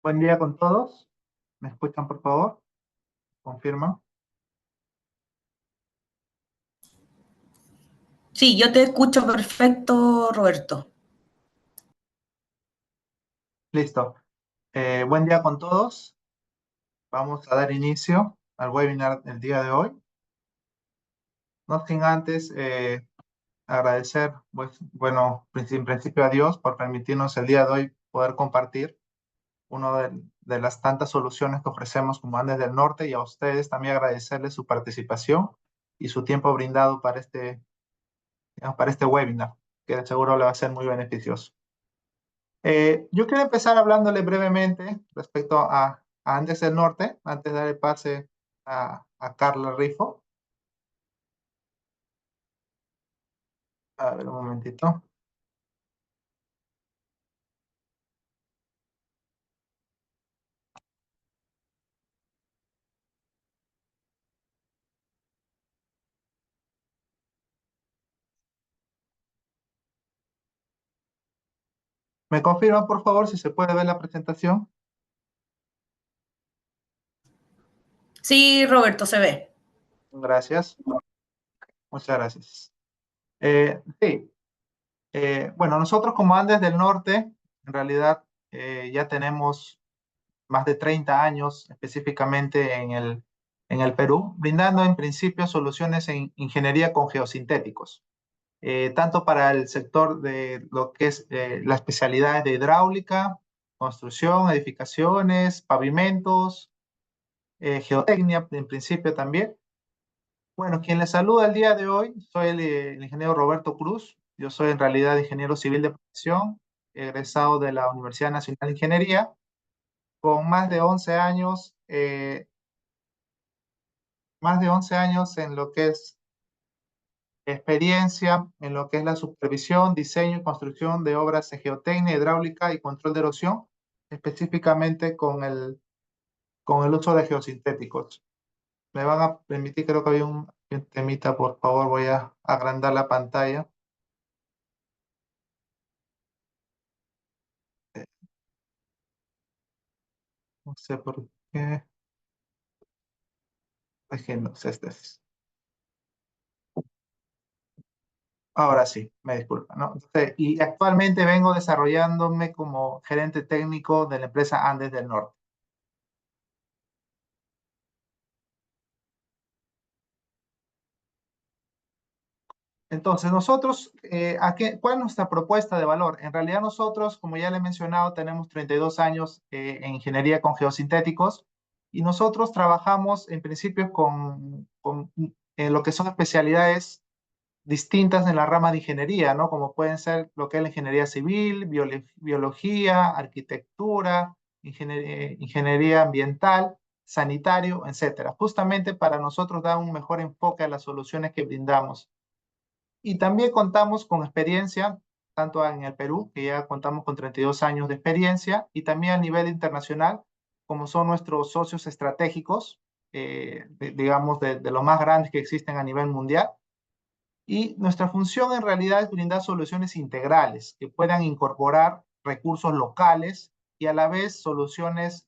Buen día con todos. ¿Me escuchan, por favor? Confirma. Sí, yo te escucho perfecto, Roberto. Listo. Buen día con todos. Vamos a dar inicio al webinar del día de hoy. No sin antes agradecer, pues, bueno, en principio a Dios por permitirnos el día de hoy poder compartir una de las tantas soluciones que ofrecemos como Andes del Norte, y a ustedes también agradecerles su participación y su tiempo brindado para digamos, para este webinar, que de seguro le va a ser muy beneficioso. Yo quiero empezar hablándole brevemente respecto a Andes del Norte, antes de dar el pase a Carla Rifo. A ver, un momentito. ¿Me confirman, por favor, si se puede ver la presentación? Sí, Roberto, se ve. Gracias. Muchas gracias. Sí, bueno, nosotros como Andes del Norte, en realidad ya tenemos más de 30 años específicamente en el Perú, brindando en principio soluciones en ingeniería con geosintéticos. Tanto para el sector de lo que es la especialidad de hidráulica, construcción, edificaciones, pavimentos, geotecnia en principio también. Bueno, quien les saluda el día de hoy soy el ingeniero Roberto Cruz. Yo soy en realidad ingeniero civil de profesión, egresado de la Universidad Nacional de Ingeniería, con más de 11 años en lo que es experiencia en lo que es la supervisión, diseño y construcción de obras de geotecnia, hidráulica y control de erosión, específicamente con el uso de geosintéticos. Me van a permitir, creo que había un temita, por favor, voy a agrandar la pantalla. No sé por qué. Es que no sé, ahora sí, me disculpa, ¿no? Entonces, y actualmente vengo desarrollándome como gerente técnico de la empresa Andes del Norte. Entonces, nosotros, ¿cuál es nuestra propuesta de valor? En realidad nosotros, como ya le he mencionado, tenemos 32 años en ingeniería con geosintéticos, y nosotros trabajamos en principio en lo que son especialidades distintas en la rama de ingeniería, ¿no? Como pueden ser lo que es la ingeniería civil, biología, arquitectura, ingeniería ambiental, sanitario, etcétera. Justamente para nosotros dar un mejor enfoque a las soluciones que brindamos. Y también contamos con experiencia, tanto en el Perú, que ya contamos con 32 años de experiencia, y también a nivel internacional, como son nuestros socios estratégicos, digamos, de los más grandes que existen a nivel mundial. Y nuestra función en realidad es brindar soluciones integrales que puedan incorporar recursos locales y a la vez soluciones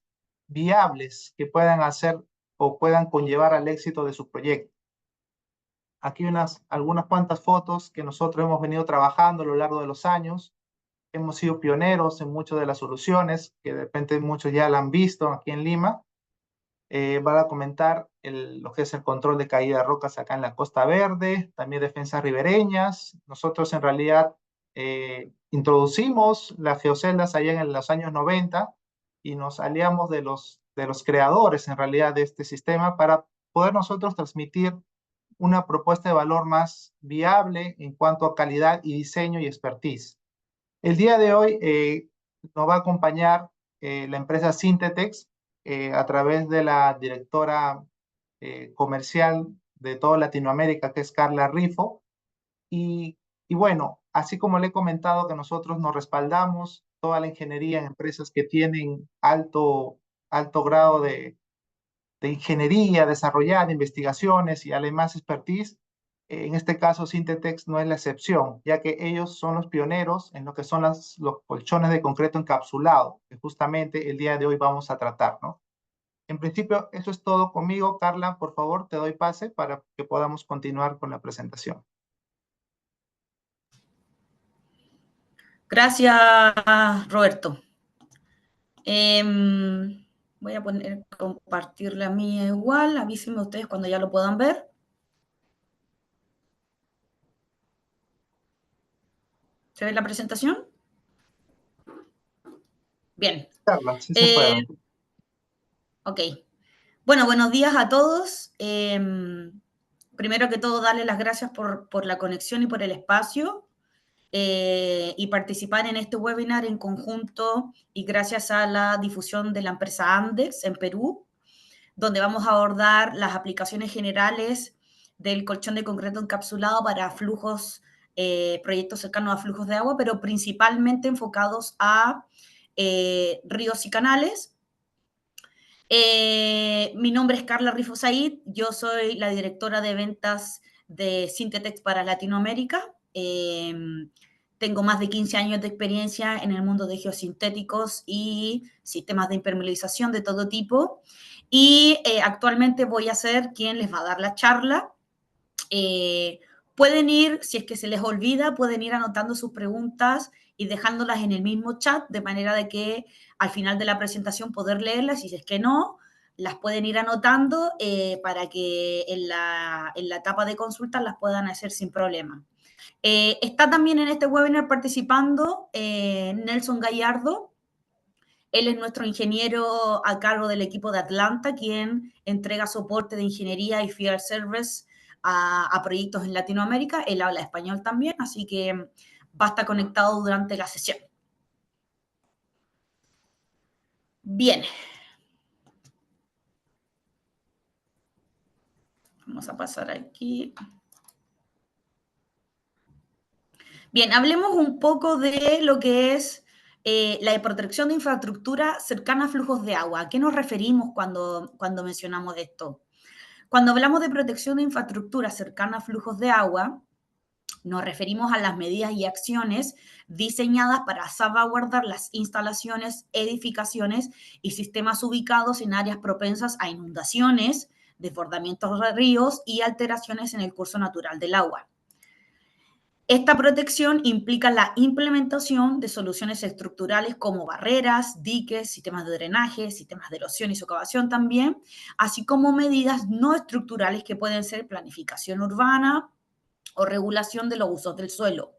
viables que puedan hacer o puedan conllevar al éxito de su proyecto. Aquí algunas cuantas fotos que nosotros hemos venido trabajando a lo largo de los años. Hemos sido pioneros en muchas de las soluciones, que de repente muchos ya la han visto aquí en Lima. Van a comentar lo que es el control de caída de rocas acá en la Costa Verde, también defensas ribereñas. Nosotros en realidad introducimos las geoceldas allá en los años 90 y nos aliamos de los creadores en realidad de este sistema para poder nosotros transmitir una propuesta de valor más viable en cuanto a calidad y diseño y expertise. El día de hoy nos va a acompañar la empresa Syntetex a través de la directora comercial de toda Latinoamérica, que es Carla Rifo. Y, y bueno, así como le he comentado que nosotros nos respaldamos toda la ingeniería en empresas que tienen alto grado de ingeniería desarrollada, investigaciones y además expertise. En este caso, Sintetex no es la excepción, ya que ellos son los pioneros en lo que son los colchones de concreto encapsulado, que justamente el día de hoy vamos a tratar, ¿no? En principio, eso es todo conmigo. Carla, por favor, te doy pase para que podamos continuar con la presentación. Gracias, Roberto. Voy a compartir la mía igual. Avísenme ustedes cuando ya lo puedan ver. ¿Se ve la presentación? Bien. Carla, sí se puede. Ok. Bueno, buenos días a todos. Primero que todo, darles las gracias por la conexión y por el espacio y participar en este webinar en conjunto y gracias a la difusión de la empresa Andes en Perú, donde vamos a abordar las aplicaciones generales del colchón de concreto encapsulado para flujos, proyectos cercanos a flujos de agua, pero principalmente enfocados a ríos y canales. Mi nombre es Carla Rifo Said, yo soy la directora de ventas de Sintetex para Latinoamérica. Tengo más de 15 años de experiencia en el mundo de geosintéticos y sistemas de impermeabilización de todo tipo. Y actualmente voy a ser quien les va a dar la charla. Pueden ir, si es que se les olvida, pueden ir anotando sus preguntas y dejándolas en el mismo chat, de manera de que al final de la presentación poder leerlas, y si es que no, las pueden ir anotando para que en la etapa de consulta las puedan hacer sin problema. Está también en este webinar participando Nelson Gallardo. Él es nuestro ingeniero a cargo del equipo de Atlanta, quien entrega soporte de ingeniería y field service a proyectos en Latinoamérica. Él habla español también, así que va a estar conectado durante la sesión. Bien. Vamos a pasar aquí. Bien, hablemos un poco de lo que es la protección de infraestructura cercana a flujos de agua. ¿A qué nos referimos cuando mencionamos esto? Cuando hablamos de protección de infraestructura cercana a flujos de agua, nos referimos a las medidas y acciones diseñadas para salvaguardar las instalaciones, edificaciones y sistemas ubicados en áreas propensas a inundaciones, desbordamientos de ríos y alteraciones en el curso natural del agua. Esta protección implica la implementación de soluciones estructurales como barreras, diques, sistemas de drenaje, sistemas de erosión y socavación también, así como medidas no estructurales que pueden ser planificación urbana o regulación de los usos del suelo.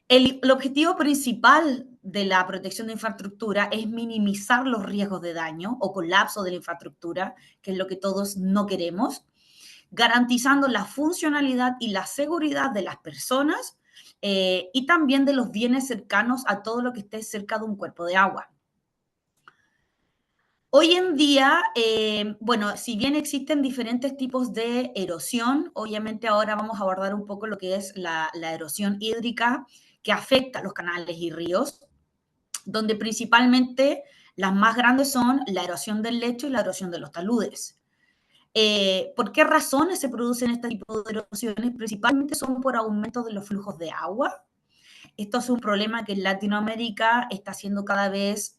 El objetivo principal de la protección de infraestructura es minimizar los riesgos de daño o colapso de la infraestructura, que es lo que todos no queremos, garantizando la funcionalidad y la seguridad de las personas y también de los bienes cercanos a todo lo que esté cerca de un cuerpo de agua. Hoy en día, bueno, si bien existen diferentes tipos de erosión, obviamente ahora vamos a abordar un poco lo que es la erosión hídrica que afecta a los canales y ríos, donde principalmente las más grandes son la erosión del lecho y la erosión de los taludes. ¿Por qué razones se producen este tipo de erosiones? Principalmente son por aumento de los flujos de agua. Esto es un problema que en Latinoamérica está siendo cada vez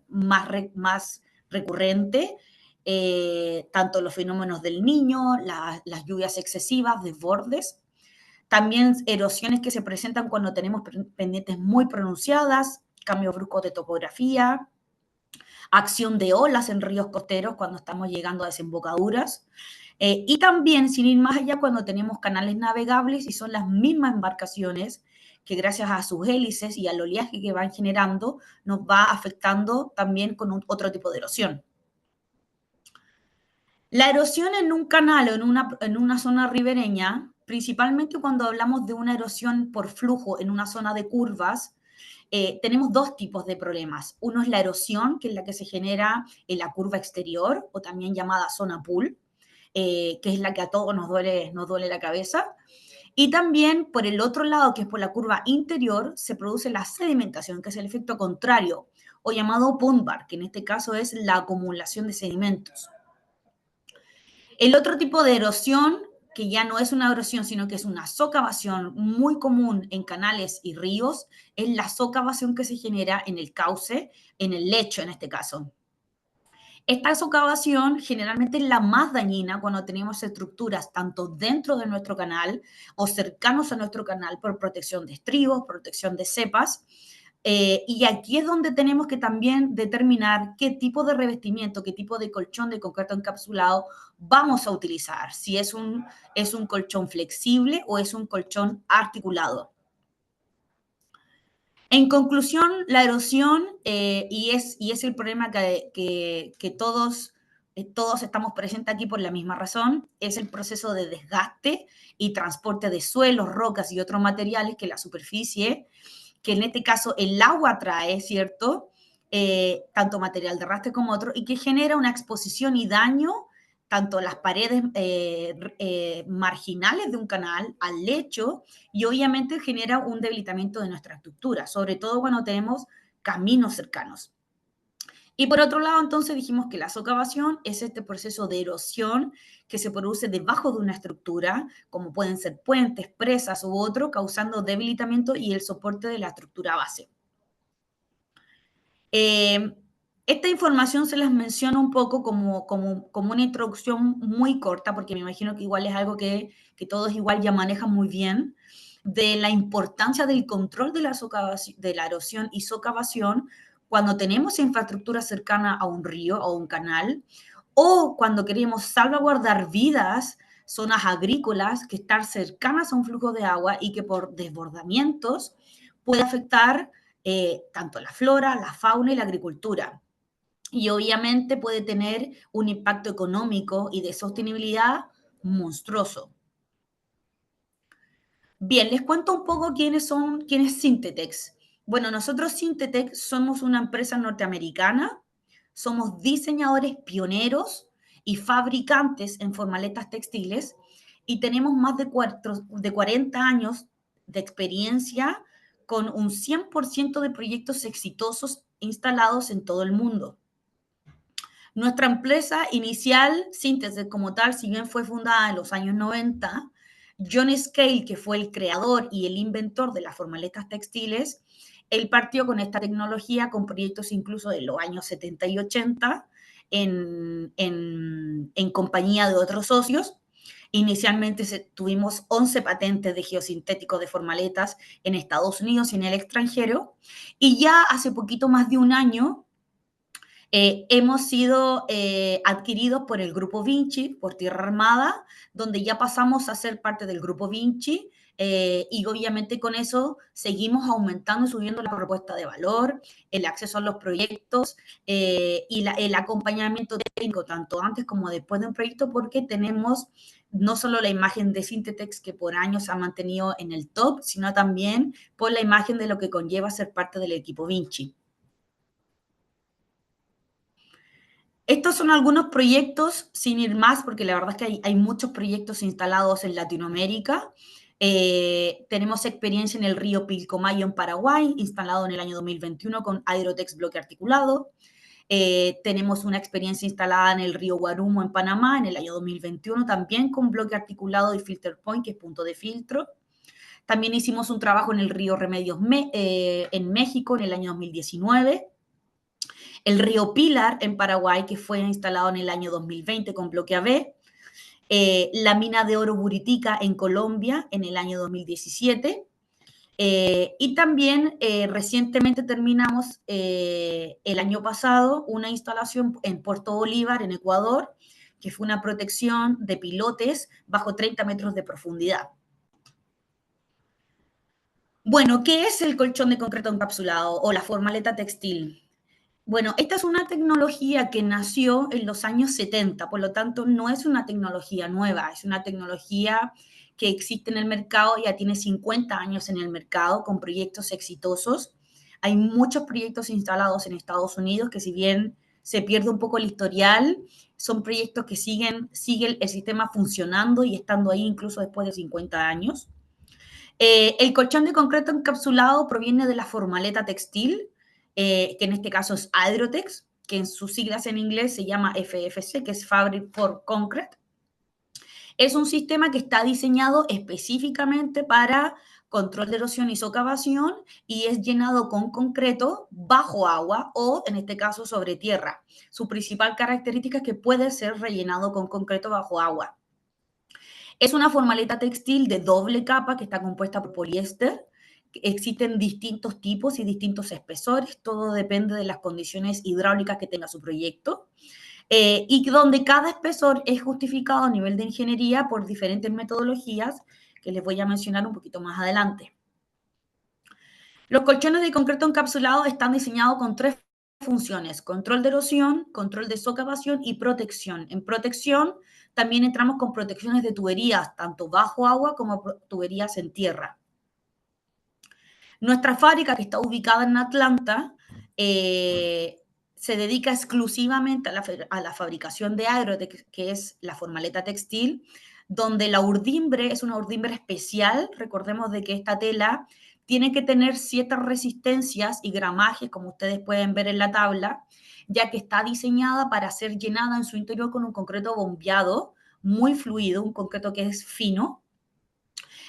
más recurrente, tanto los fenómenos del Niño, las lluvias excesivas, desbordes, también erosiones que se presentan cuando tenemos pendientes muy pronunciadas, cambios bruscos de topografía, acción de olas en ríos costeros cuando estamos llegando a desembocaduras, y también, sin ir más allá, cuando tenemos canales navegables y son las mismas embarcaciones que gracias a sus hélices y al oleaje que van generando, nos va afectando también con otro tipo de erosión. La erosión en un canal o en una zona ribereña, principalmente cuando hablamos de una erosión por flujo en una zona de curvas, tenemos dos tipos de problemas. Uno es la erosión, que es la que se genera en la curva exterior, o también llamada zona pool, que es la que a todos nos duele la cabeza. Y también por el otro lado, que es por la curva interior, se produce la sedimentación, que es el efecto contrario, o llamado pond bar, que en este caso es la acumulación de sedimentos. El otro tipo de erosión que ya no es una erosión, sino que es una socavación muy común en canales y ríos, es la socavación que se genera en el cauce, en el lecho en este caso. Esta socavación generalmente es la más dañina cuando tenemos estructuras tanto dentro de nuestro canal o cercanos a nuestro canal por protección de estribos, protección de cepas. Y aquí es donde tenemos que también determinar qué tipo de revestimiento, qué tipo de colchón de concreto encapsulado vamos a utilizar. Si es un colchón flexible o es un colchón articulado. En conclusión, la erosión, y es el problema que todos estamos presentes aquí por la misma razón, es el proceso de desgaste y transporte de suelos, rocas y otros materiales que la superficie, que en este caso el agua trae, ¿cierto? Tanto material de arrastre como otro, y que genera una exposición y daño tanto a las paredes marginales de un canal, al lecho, y obviamente genera un debilitamiento de nuestra estructura, sobre todo cuando tenemos caminos cercanos. Y por otro lado, entonces dijimos que la socavación es este proceso de erosión que se produce debajo de una estructura, como pueden ser puentes, presas u otro, causando debilitamiento y el soporte de la estructura base. Esta información se las menciono un poco como una introducción muy corta, porque me imagino que igual es algo que todos igual ya manejan muy bien, de la importancia del control de la erosión y socavación cuando tenemos infraestructura cercana a un río o un canal, o cuando queremos salvaguardar vidas, zonas agrícolas que están cercanas a un flujo de agua y que por desbordamientos puede afectar tanto la flora, la fauna y la agricultura. Y obviamente puede tener un impacto económico y de sostenibilidad monstruoso. Bien, les cuento un poco quién es Syntetex. Bueno, nosotros Syntetex somos una empresa norteamericana, somos diseñadores pioneros y fabricantes en formaletas textiles y tenemos más de 40 años de experiencia con un 100% de proyectos exitosos instalados en todo el mundo. Nuestra empresa inicial, Syntetex como tal, si bien fue fundada en los años 90, John Scale, que fue el creador y el inventor de las formaletas textiles, él partió con esta tecnología con proyectos incluso de los años 70 y 80 en compañía de otros socios. Inicialmente tuvimos 11 patentes de geosintéticos de formaletas en Estados Unidos y en el extranjero, y ya hace poquito más de un año hemos sido adquiridos por el Grupo Vinci, por Tierra Armada, donde ya pasamos a ser parte del Grupo Vinci y obviamente con eso seguimos aumentando, subiendo la propuesta de valor, el acceso a los proyectos y el acompañamiento técnico, tanto antes como después de un proyecto, porque tenemos no solo la imagen de Syntetex, que por años se ha mantenido en el top, sino también por la imagen de lo que conlleva ser parte del equipo Vinci. Estos son algunos proyectos, sin ir más, porque la verdad es que hay muchos proyectos instalados en Latinoamérica. Tenemos experiencia en el río Pilcomayo en Paraguay, instalado en el año 2021 con Hydrotex bloque articulado. Tenemos una experiencia instalada en el río Guarumo en Panamá en el año 2021, también con bloque articulado y filter point, que es punto de filtro. También hicimos un trabajo en el río Remedios en México en el año 2019. El río Pilar en Paraguay, que fue instalado en el año 2020 con bloque AB, la mina de oro Buritica en Colombia en el año 2017, y también recientemente terminamos el año pasado una instalación en Puerto Bolívar, en Ecuador, que fue una protección de pilotes bajo 30 metros de profundidad. Bueno, ¿qué es el colchón de concreto encapsulado o la formaleta textil? Bueno, esta es una tecnología que nació en los años 70, por lo tanto no es una tecnología nueva, es una tecnología que existe en el mercado, ya tiene 50 años en el mercado con proyectos exitosos. Hay muchos proyectos instalados en Estados Unidos que si bien se pierde un poco el historial, son proyectos que siguen el sistema funcionando y estando ahí incluso después de 50 años. El colchón de concreto encapsulado proviene de la formaleta textil, que en este caso es Hydrotex, que en sus siglas en inglés se llama FFC, que es Fabric for Concrete. Es un sistema que está diseñado específicamente para control de erosión y socavación y es llenado con concreto bajo agua o, en este caso, sobre tierra. Su principal característica es que puede ser rellenado con concreto bajo agua. Es una formaleta textil de doble capa que está compuesta por poliéster. Existen distintos tipos y distintos espesores, todo depende de las condiciones hidráulicas que tenga su proyecto. Y donde cada espesor es justificado a nivel de ingeniería por diferentes metodologías que les voy a mencionar un poquito más adelante. Los colchones de concreto encapsulado están diseñados con tres funciones: control de erosión, control de socavación y protección. En protección también entramos con protecciones de tuberías, tanto bajo agua como tuberías en tierra. Nuestra fábrica, que está ubicada en Atlanta, se dedica exclusivamente a la fabricación de Agrotex, que es la formaleta textil, donde la urdimbre es una urdimbre especial. Recordemos de que esta tela tiene que tener ciertas resistencias y gramajes, como ustedes pueden ver en la tabla, ya que está diseñada para ser llenada en su interior con un concreto bombeado, muy fluido, un concreto que es fino,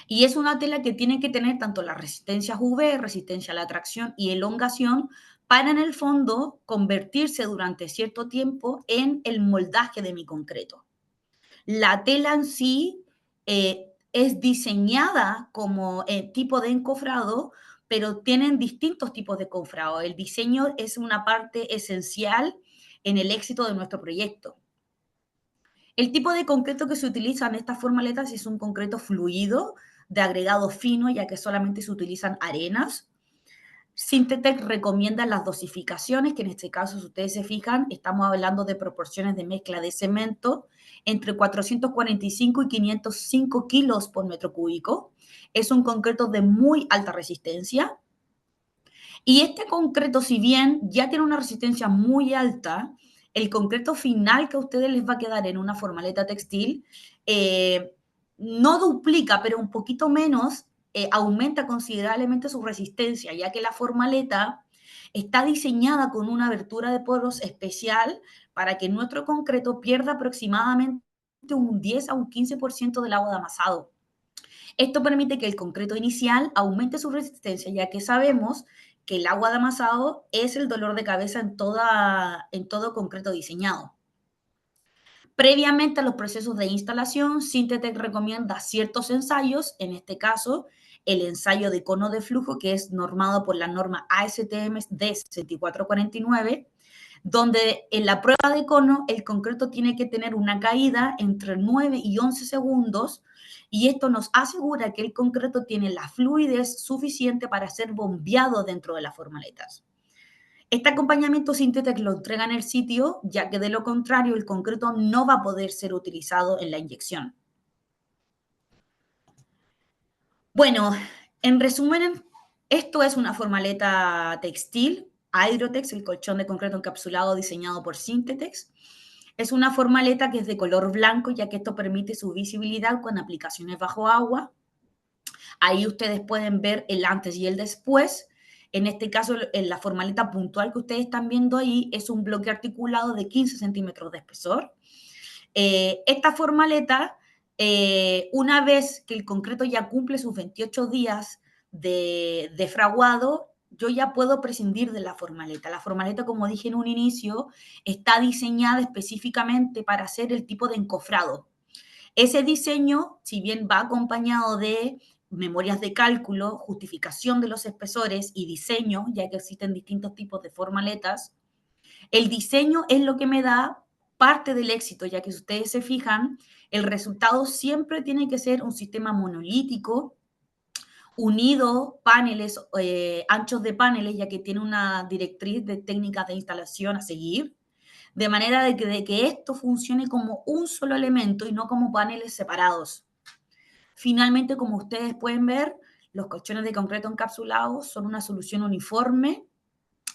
y es una tela que tiene que tener tanto las resistencias UV, resistencia a la tracción y elongación, para en el fondo convertirse durante cierto tiempo en el moldaje de mi concreto. La tela en sí es diseñada como tipo de encofrado, pero tienen distintos tipos de encofrado. El diseño es una parte esencial en el éxito de nuestro proyecto. El tipo de concreto que se utiliza en estas formaletas es un concreto fluido de agregado fino, ya que solamente se utilizan arenas. Sintetec recomienda las dosificaciones, que en este caso, si ustedes se fijan, estamos hablando de proporciones de mezcla de cemento entre 445 y 505 kilos por metro cúbico. Es un concreto de muy alta resistencia. Y este concreto, si bien ya tiene una resistencia muy alta, el concreto final que a ustedes les va a quedar en una formaleta textil no duplica, pero un poquito menos, aumenta considerablemente su resistencia, ya que la formaleta está diseñada con una abertura de poros especial para que nuestro concreto pierda aproximadamente un 10 a un 15% del agua de amasado. Esto permite que el concreto inicial aumente su resistencia, ya que sabemos que el agua de amasado es el dolor de cabeza en todo concreto diseñado. Previamente a los procesos de instalación, Sintetec recomienda ciertos ensayos, en este caso el ensayo de cono de flujo, que es normado por la norma ASTM D6449, donde en la prueba de cono el concreto tiene que tener una caída entre 9 y 11 segundos, y esto nos asegura que el concreto tiene la fluidez suficiente para ser bombeado dentro de las formaletas. Este acompañamiento Sintetec lo entrega en el sitio, ya que de lo contrario el concreto no va a poder ser utilizado en la inyección. Bueno, en resumen, esto es una formaleta textil, Hydrotex, el colchón de concreto encapsulado diseñado por Sintetex. Es una formaleta que es de color blanco, ya que esto permite su visibilidad con aplicaciones bajo agua. Ahí ustedes pueden ver el antes y el después. En este caso, en la formaleta puntual que ustedes están viendo ahí es un bloque articulado de 15 centímetros de espesor. Esta formaleta, una vez que el concreto ya cumple sus 28 días de fraguado, yo ya puedo prescindir de la formaleta. La formaleta, como dije en un inicio, está diseñada específicamente para hacer el tipo de encofrado. Ese diseño, si bien va acompañado de memorias de cálculo, justificación de los espesores y diseño, ya que existen distintos tipos de formaletas, el diseño es lo que me da parte del éxito, ya que si ustedes se fijan, el resultado siempre tiene que ser un sistema monolítico, unido, paneles, anchos de paneles, ya que tiene una directriz de técnicas de instalación a seguir, de manera de que esto funcione como un solo elemento y no como paneles separados. Finalmente, como ustedes pueden ver, los colchones de concreto encapsulados son una solución uniforme,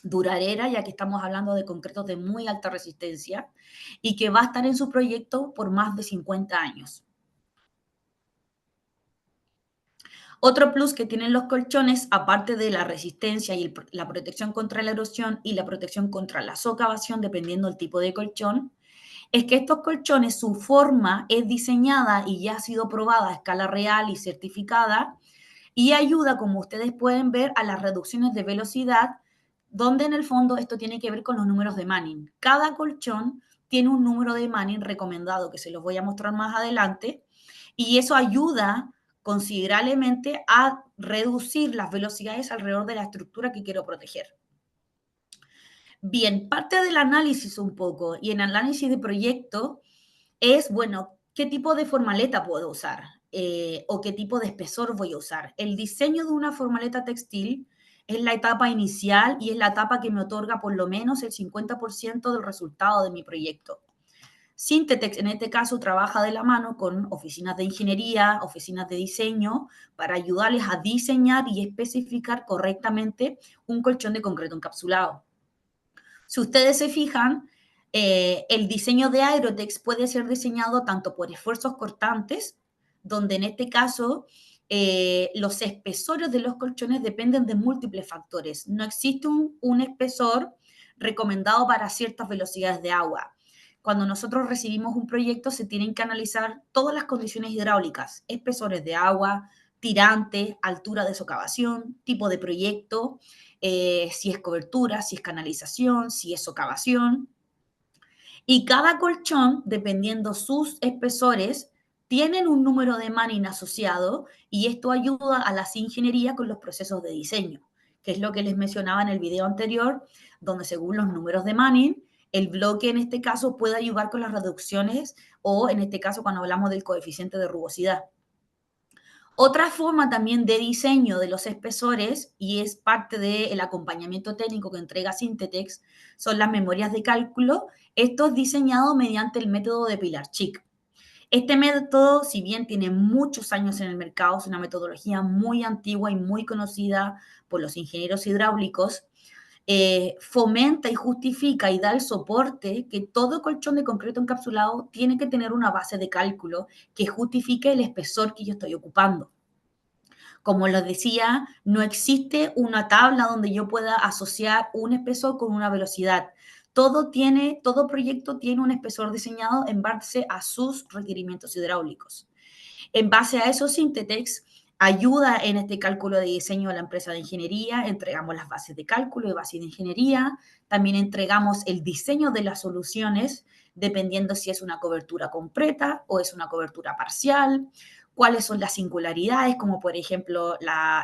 duradera, ya que estamos hablando de concretos de muy alta resistencia y que va a estar en su proyecto por más de 50 años. Otro plus que tienen los colchones, aparte de la resistencia y la protección contra la erosión y la protección contra la socavación, dependiendo del tipo de colchón, es que estos colchones, su forma es diseñada y ya ha sido probada a escala real y certificada y ayuda, como ustedes pueden ver, a las reducciones de velocidad, donde en el fondo esto tiene que ver con los números de Manning. Cada colchón tiene un número de Manning recomendado, que se los voy a mostrar más adelante, y eso ayuda considerablemente a reducir las velocidades alrededor de la estructura que quiero proteger. Bien, parte del análisis un poco y en análisis de proyecto es, bueno, ¿qué tipo de formaleta puedo usar? O qué tipo de espesor voy a usar. El diseño de una formaleta textil es la etapa inicial y es la etapa que me otorga por lo menos el 50% del resultado de mi proyecto. Syntetex en este caso trabaja de la mano con oficinas de ingeniería, oficinas de diseño, para ayudarles a diseñar y especificar correctamente un colchón de concreto encapsulado. Si ustedes se fijan, el diseño de Aerotex puede ser diseñado tanto por esfuerzos cortantes, donde en este caso los espesores de los colchones dependen de múltiples factores. No existe un espesor recomendado para ciertas velocidades de agua. Cuando nosotros recibimos un proyecto se tienen que analizar todas las condiciones hidráulicas, espesores de agua, tirante, altura de socavación, tipo de proyecto, si es cobertura, si es canalización, si es socavación. Y cada colchón, dependiendo sus espesores, tienen un número de Manning asociado y esto ayuda a las ingenierías con los procesos de diseño, que es lo que les mencionaba en el video anterior, donde según los números de Manning, el bloque en este caso puede ayudar con las reducciones o en este caso cuando hablamos del coeficiente de rugosidad. Otra forma también de diseño de los espesores, y es parte del acompañamiento técnico que entrega Syntetex, son las memorias de cálculo. Esto es diseñado mediante el método de Pilarchik. Este método, si bien tiene muchos años en el mercado, es una metodología muy antigua y muy conocida por los ingenieros hidráulicos, fomenta y justifica y da el soporte que todo colchón de concreto encapsulado tiene que tener una base de cálculo que justifique el espesor que yo estoy ocupando. Como les decía, no existe una tabla donde yo pueda asociar un espesor con una velocidad. Todo proyecto tiene un espesor diseñado en base a sus requerimientos hidráulicos. En base a eso, Syntetex ayuda en este cálculo de diseño a la empresa de ingeniería, entregamos las bases de cálculo y bases de ingeniería, también entregamos el diseño de las soluciones, dependiendo si es una cobertura completa o es una cobertura parcial, cuáles son las singularidades, como por ejemplo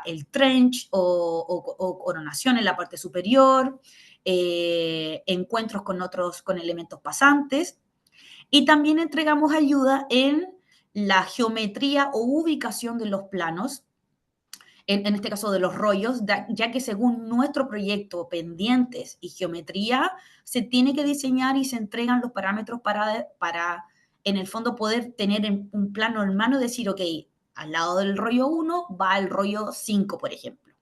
el trench o coronación en la parte superior, encuentros con elementos pasantes, y también entregamos ayuda en la geometría o ubicación de los planos, en este caso de los rollos, ya que según nuestro proyecto, pendientes y geometría, se tiene que diseñar y se entregan los parámetros para en el fondo, poder tener un plano en mano y decir, ok, al lado del rollo 1 va el rollo 5, por ejemplo.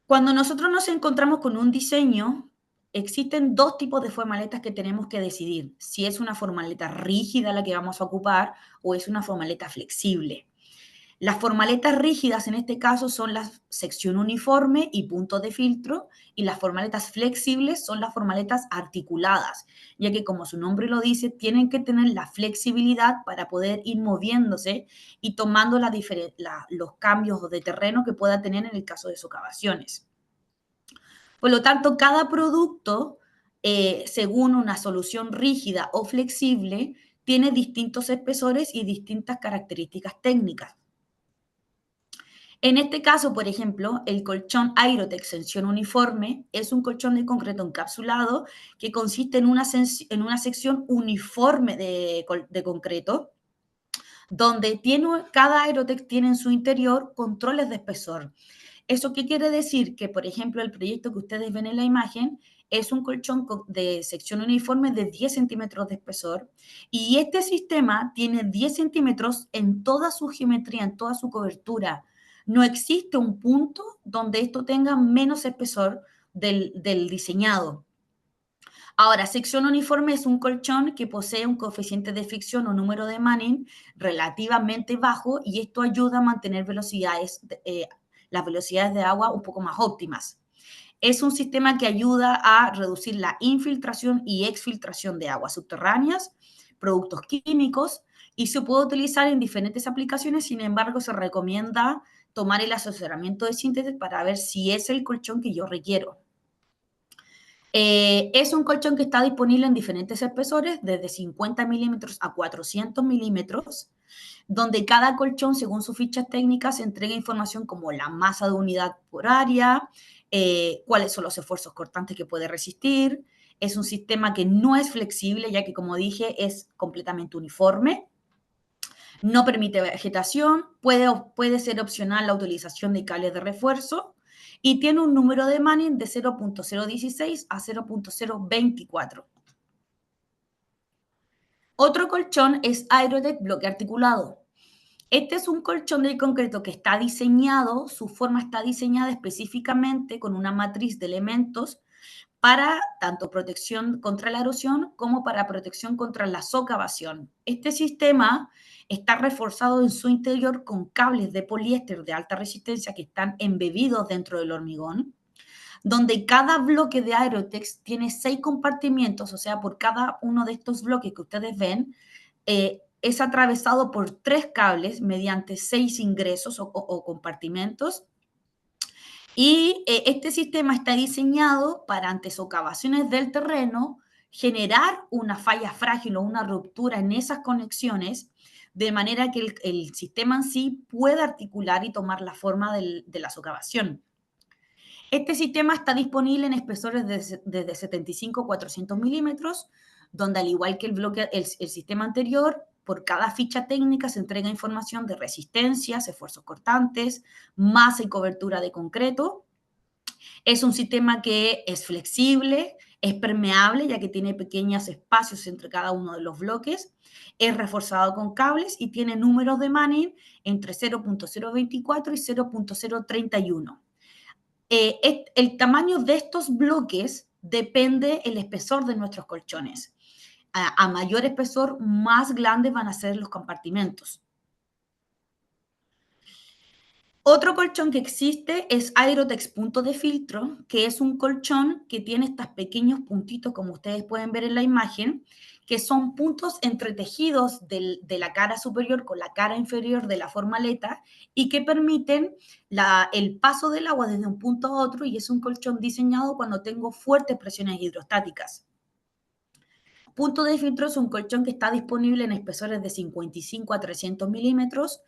Cuando nosotros nos encontramos con un diseño, existen dos tipos de formaletas que tenemos que decidir, si es una formaleta rígida la que vamos a ocupar o es una formaleta flexible. Las formaletas rígidas en este caso son la sección uniforme y puntos de filtro, y las formaletas flexibles son las formaletas articuladas, ya que como su nombre lo dice, tienen que tener la flexibilidad para poder ir moviéndose y tomando los cambios de terreno que pueda tener en el caso de socavaciones. Por lo tanto, cada producto, según una solución rígida o flexible, tiene distintos espesores y distintas características técnicas. En este caso, por ejemplo, el colchón Aerotex sección uniforme es un colchón de concreto encapsulado que consiste en una sección uniforme de concreto, donde cada Aerotex tiene en su interior controles de espesor. ¿Eso qué quiere decir? Que, por ejemplo, el proyecto que ustedes ven en la imagen es un colchón de sección uniforme de 10 centímetros de espesor, y este sistema tiene 10 centímetros en toda su geometría, en toda su cobertura. No existe un punto donde esto tenga menos espesor del diseñado. Ahora, sección uniforme es un colchón que posee un coeficiente de fricción o número de Manning relativamente bajo, y esto ayuda a mantener las velocidades de agua un poco más óptimas. Es un sistema que ayuda a reducir la infiltración y exfiltración de aguas subterráneas, productos químicos, y se puede utilizar en diferentes aplicaciones. Sin embargo, se recomienda tomar el asesoramiento de síntesis para ver si es el colchón que yo requiero. Es un colchón que está disponible en diferentes espesores, desde 50 milímetros a 400 milímetros, donde cada colchón, según sus fichas técnicas, entrega información como la masa de unidad por área, cuáles son los esfuerzos cortantes que puede resistir. Es un sistema que no es flexible, ya que, como dije, es completamente uniforme. No permite vegetación, puede ser opcional la utilización de cables de refuerzo y tiene un número de Manning de 0.016 a 0.024. Otro colchón es Aerotech bloque articulado. Este es un colchón de concreto que está diseñado, su forma está diseñada específicamente con una matriz de elementos para tanto protección contra la erosión como para protección contra la socavación. Este sistema está reforzado en su interior con cables de poliéster de alta resistencia que están embebidos dentro del hormigón, donde cada bloque de Aerotex tiene 6 compartimientos, o sea, por cada uno de estos bloques que ustedes ven, es atravesado por 3 cables mediante 6 ingresos o compartimentos. Y este sistema está diseñado para, ante socavaciones del terreno, generar una falla frágil o una ruptura en esas conexiones, de manera que el sistema en sí pueda articular y tomar la forma de la socavación. Este sistema está disponible en espesores desde 75 a 400 milímetros, donde al igual que el sistema anterior, por cada ficha técnica se entrega información de resistencias, esfuerzos cortantes, masa y cobertura de concreto. Es un sistema que es flexible, es permeable, ya que tiene pequeños espacios entre cada uno de los bloques, es reforzado con cables y tiene números de Manning entre 0.024 y 0.031. El tamaño de estos bloques depende el espesor de nuestros colchones. A mayor espesor, más grandes van a ser los compartimentos. Otro colchón que existe es Aerotex punto de filtro, que es un colchón que tiene estos pequeños puntitos, como ustedes pueden ver en la imagen, que son puntos entretejidos de la cara superior con la cara inferior de la formaleta y que permiten el paso del agua desde un punto a otro, y es un colchón diseñado cuando tengo fuertes presiones hidrostáticas. Punto de filtro es un colchón que está disponible en espesores de 55 a 300 milímetros,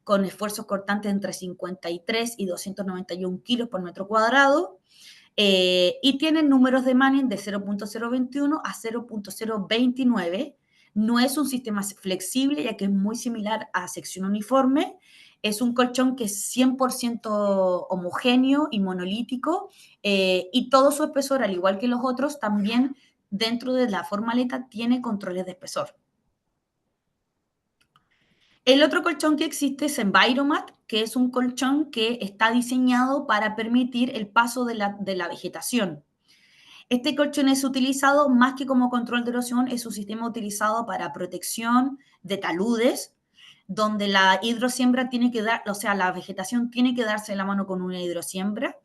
con esfuerzos cortantes entre 53 y 291 kilos por metro cuadrado, y tiene números de Manning de 0.021 a 0.029. No es un sistema flexible, ya que es muy similar a sección uniforme. Es un colchón que es 100% homogéneo y monolítico, y todo su espesor, al igual que los otros, también dentro de la formaleta tiene controles de espesor. El otro colchón que existe es Enviromat, que es un colchón que está diseñado para permitir el paso de la vegetación. Este colchón es utilizado más que como control de erosión, es un sistema utilizado para protección de taludes, donde la hidrosiembra tiene que dar, o sea, la vegetación tiene que darse la mano con una hidrosiembra.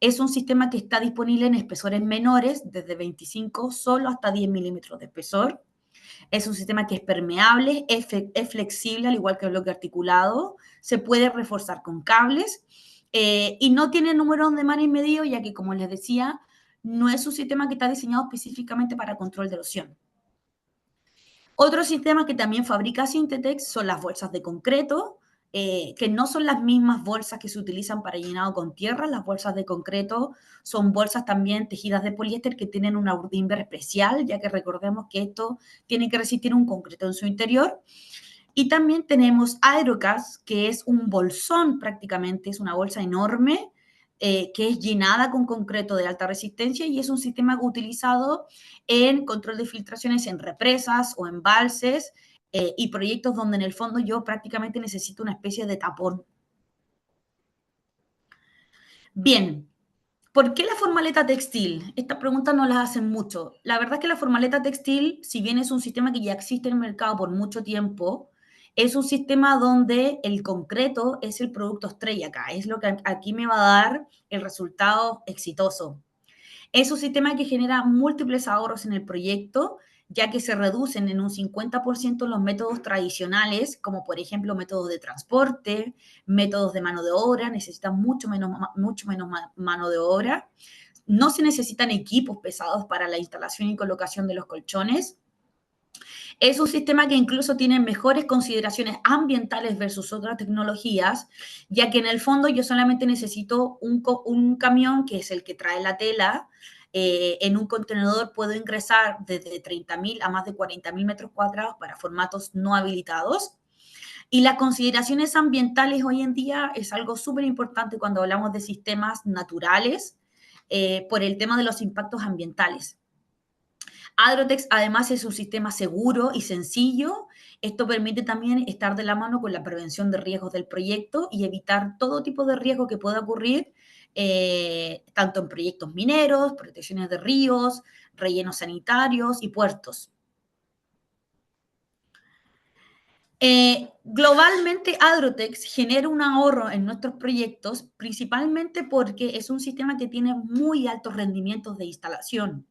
Es un sistema que está disponible en espesores menores, desde 25 solo hasta 10 milímetros de espesor. Es un sistema que es permeable, es flexible, al igual que el bloque articulado, se puede reforzar con cables, y no tiene número de Manning medido, ya que, como les decía, no es un sistema que está diseñado específicamente para control de erosión. Otro sistema que también fabrica Syntetex son las bolsas de concreto, que no son las mismas bolsas que se utilizan para llenado con tierra. Las bolsas de concreto son bolsas también tejidas de poliéster que tienen una urdimbre especial, ya que recordemos que esto tiene que resistir un concreto en su interior. Y también tenemos Aerocast, que es un bolsón prácticamente, es una bolsa enorme, que es llenada con concreto de alta resistencia, y es un sistema utilizado en control de filtraciones en represas o embalses, y proyectos donde en el fondo yo prácticamente necesito una especie de tapón. Bien, ¿por qué la formaleta textil? Esta pregunta no la hacen mucho. La verdad es que la formaleta textil, si bien es un sistema que ya existe en el mercado por mucho tiempo, Es un sistema donde el concreto es el producto estrella acá, es lo que aquí me va a dar el resultado exitoso. Es un sistema que genera múltiples ahorros en el proyecto, ya que se reducen en un 50% los métodos tradicionales, como por ejemplo métodos de transporte, métodos de mano de obra, necesitan mucho menos mano de obra. No se necesitan equipos pesados para la instalación y colocación de los colchones. Es un sistema que incluso tiene mejores consideraciones ambientales versus otras tecnologías, ya que en el fondo yo solamente necesito un camión, que es el que trae la tela. En un contenedor puedo ingresar desde 30.000 a más de 40.000 metros cuadrados para formatos no habilitados. Y las consideraciones ambientales hoy en día es algo súper importante cuando hablamos de sistemas naturales, por el tema de los impactos ambientales. Adrotex además es un sistema seguro y sencillo. Esto permite también estar de la mano con la prevención de riesgos del proyecto y evitar todo tipo de riesgo que pueda ocurrir, tanto en proyectos mineros, protecciones de ríos, rellenos sanitarios y puertos. Globalmente, Adrotex genera un ahorro en nuestros proyectos, principalmente porque es un sistema que tiene muy altos rendimientos de instalación.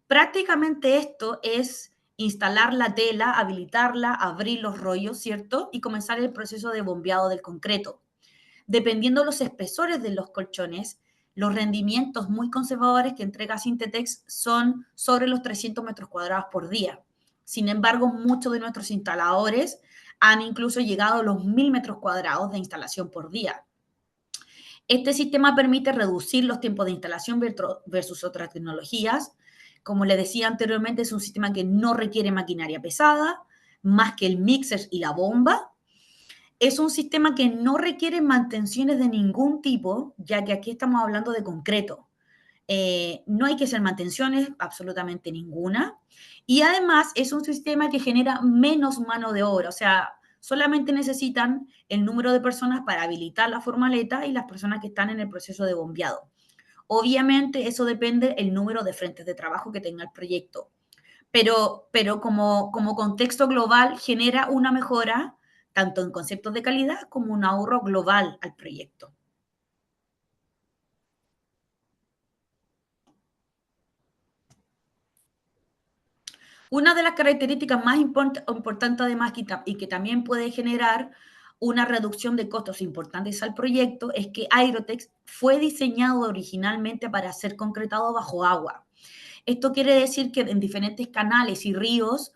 Prácticamente esto es instalar la tela, habilitarla, abrir los rollos, ¿cierto? Y comenzar el proceso de bombeado del concreto. Dependiendo los espesores de los colchones, los rendimientos muy conservadores que entrega Sintetex son sobre los 300 metros cuadrados por día. Sin embargo, muchos de nuestros instaladores han incluso llegado a los 1.000 metros cuadrados de instalación por día. Este sistema permite reducir los tiempos de instalación versus otras tecnologías. Como les decía anteriormente, es un sistema que no requiere maquinaria pesada, más que el mixer y la bomba. Es un sistema que no requiere mantenciones de ningún tipo, ya que aquí estamos hablando de concreto. No hay que hacer mantenciones, absolutamente ninguna. Y además es un sistema que genera menos mano de obra, o sea, solamente necesitan el número de personas para habilitar la formaleta y las personas que están en el proceso de bombeado. Obviamente eso depende del número de frentes de trabajo que tenga el proyecto, pero como contexto global genera una mejora tanto en conceptos de calidad como un ahorro global al proyecto. Una de las características más importantes además y que también puede generar una reducción de costos importantes al proyecto es que Aerotex fue diseñado originalmente para ser concretado bajo agua. Esto quiere decir que en diferentes canales y ríos,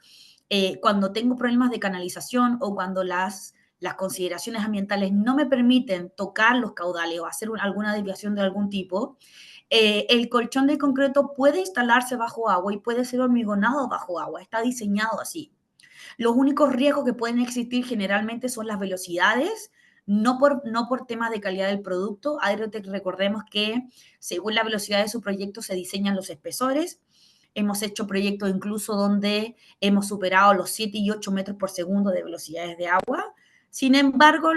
cuando tengo problemas de canalización o cuando las consideraciones ambientales no me permiten tocar los caudales o hacer alguna desviación de algún tipo, el colchón de concreto puede instalarse bajo agua y puede ser hormigonado bajo agua. Está diseñado así. Los únicos riesgos que pueden existir generalmente son las velocidades, no por temas de calidad del producto. Aerotech, recordemos que según la velocidad de su proyecto se diseñan los espesores. Hemos hecho proyectos incluso donde hemos superado los 7 y 8 metros por segundo de velocidades de agua. Sin embargo,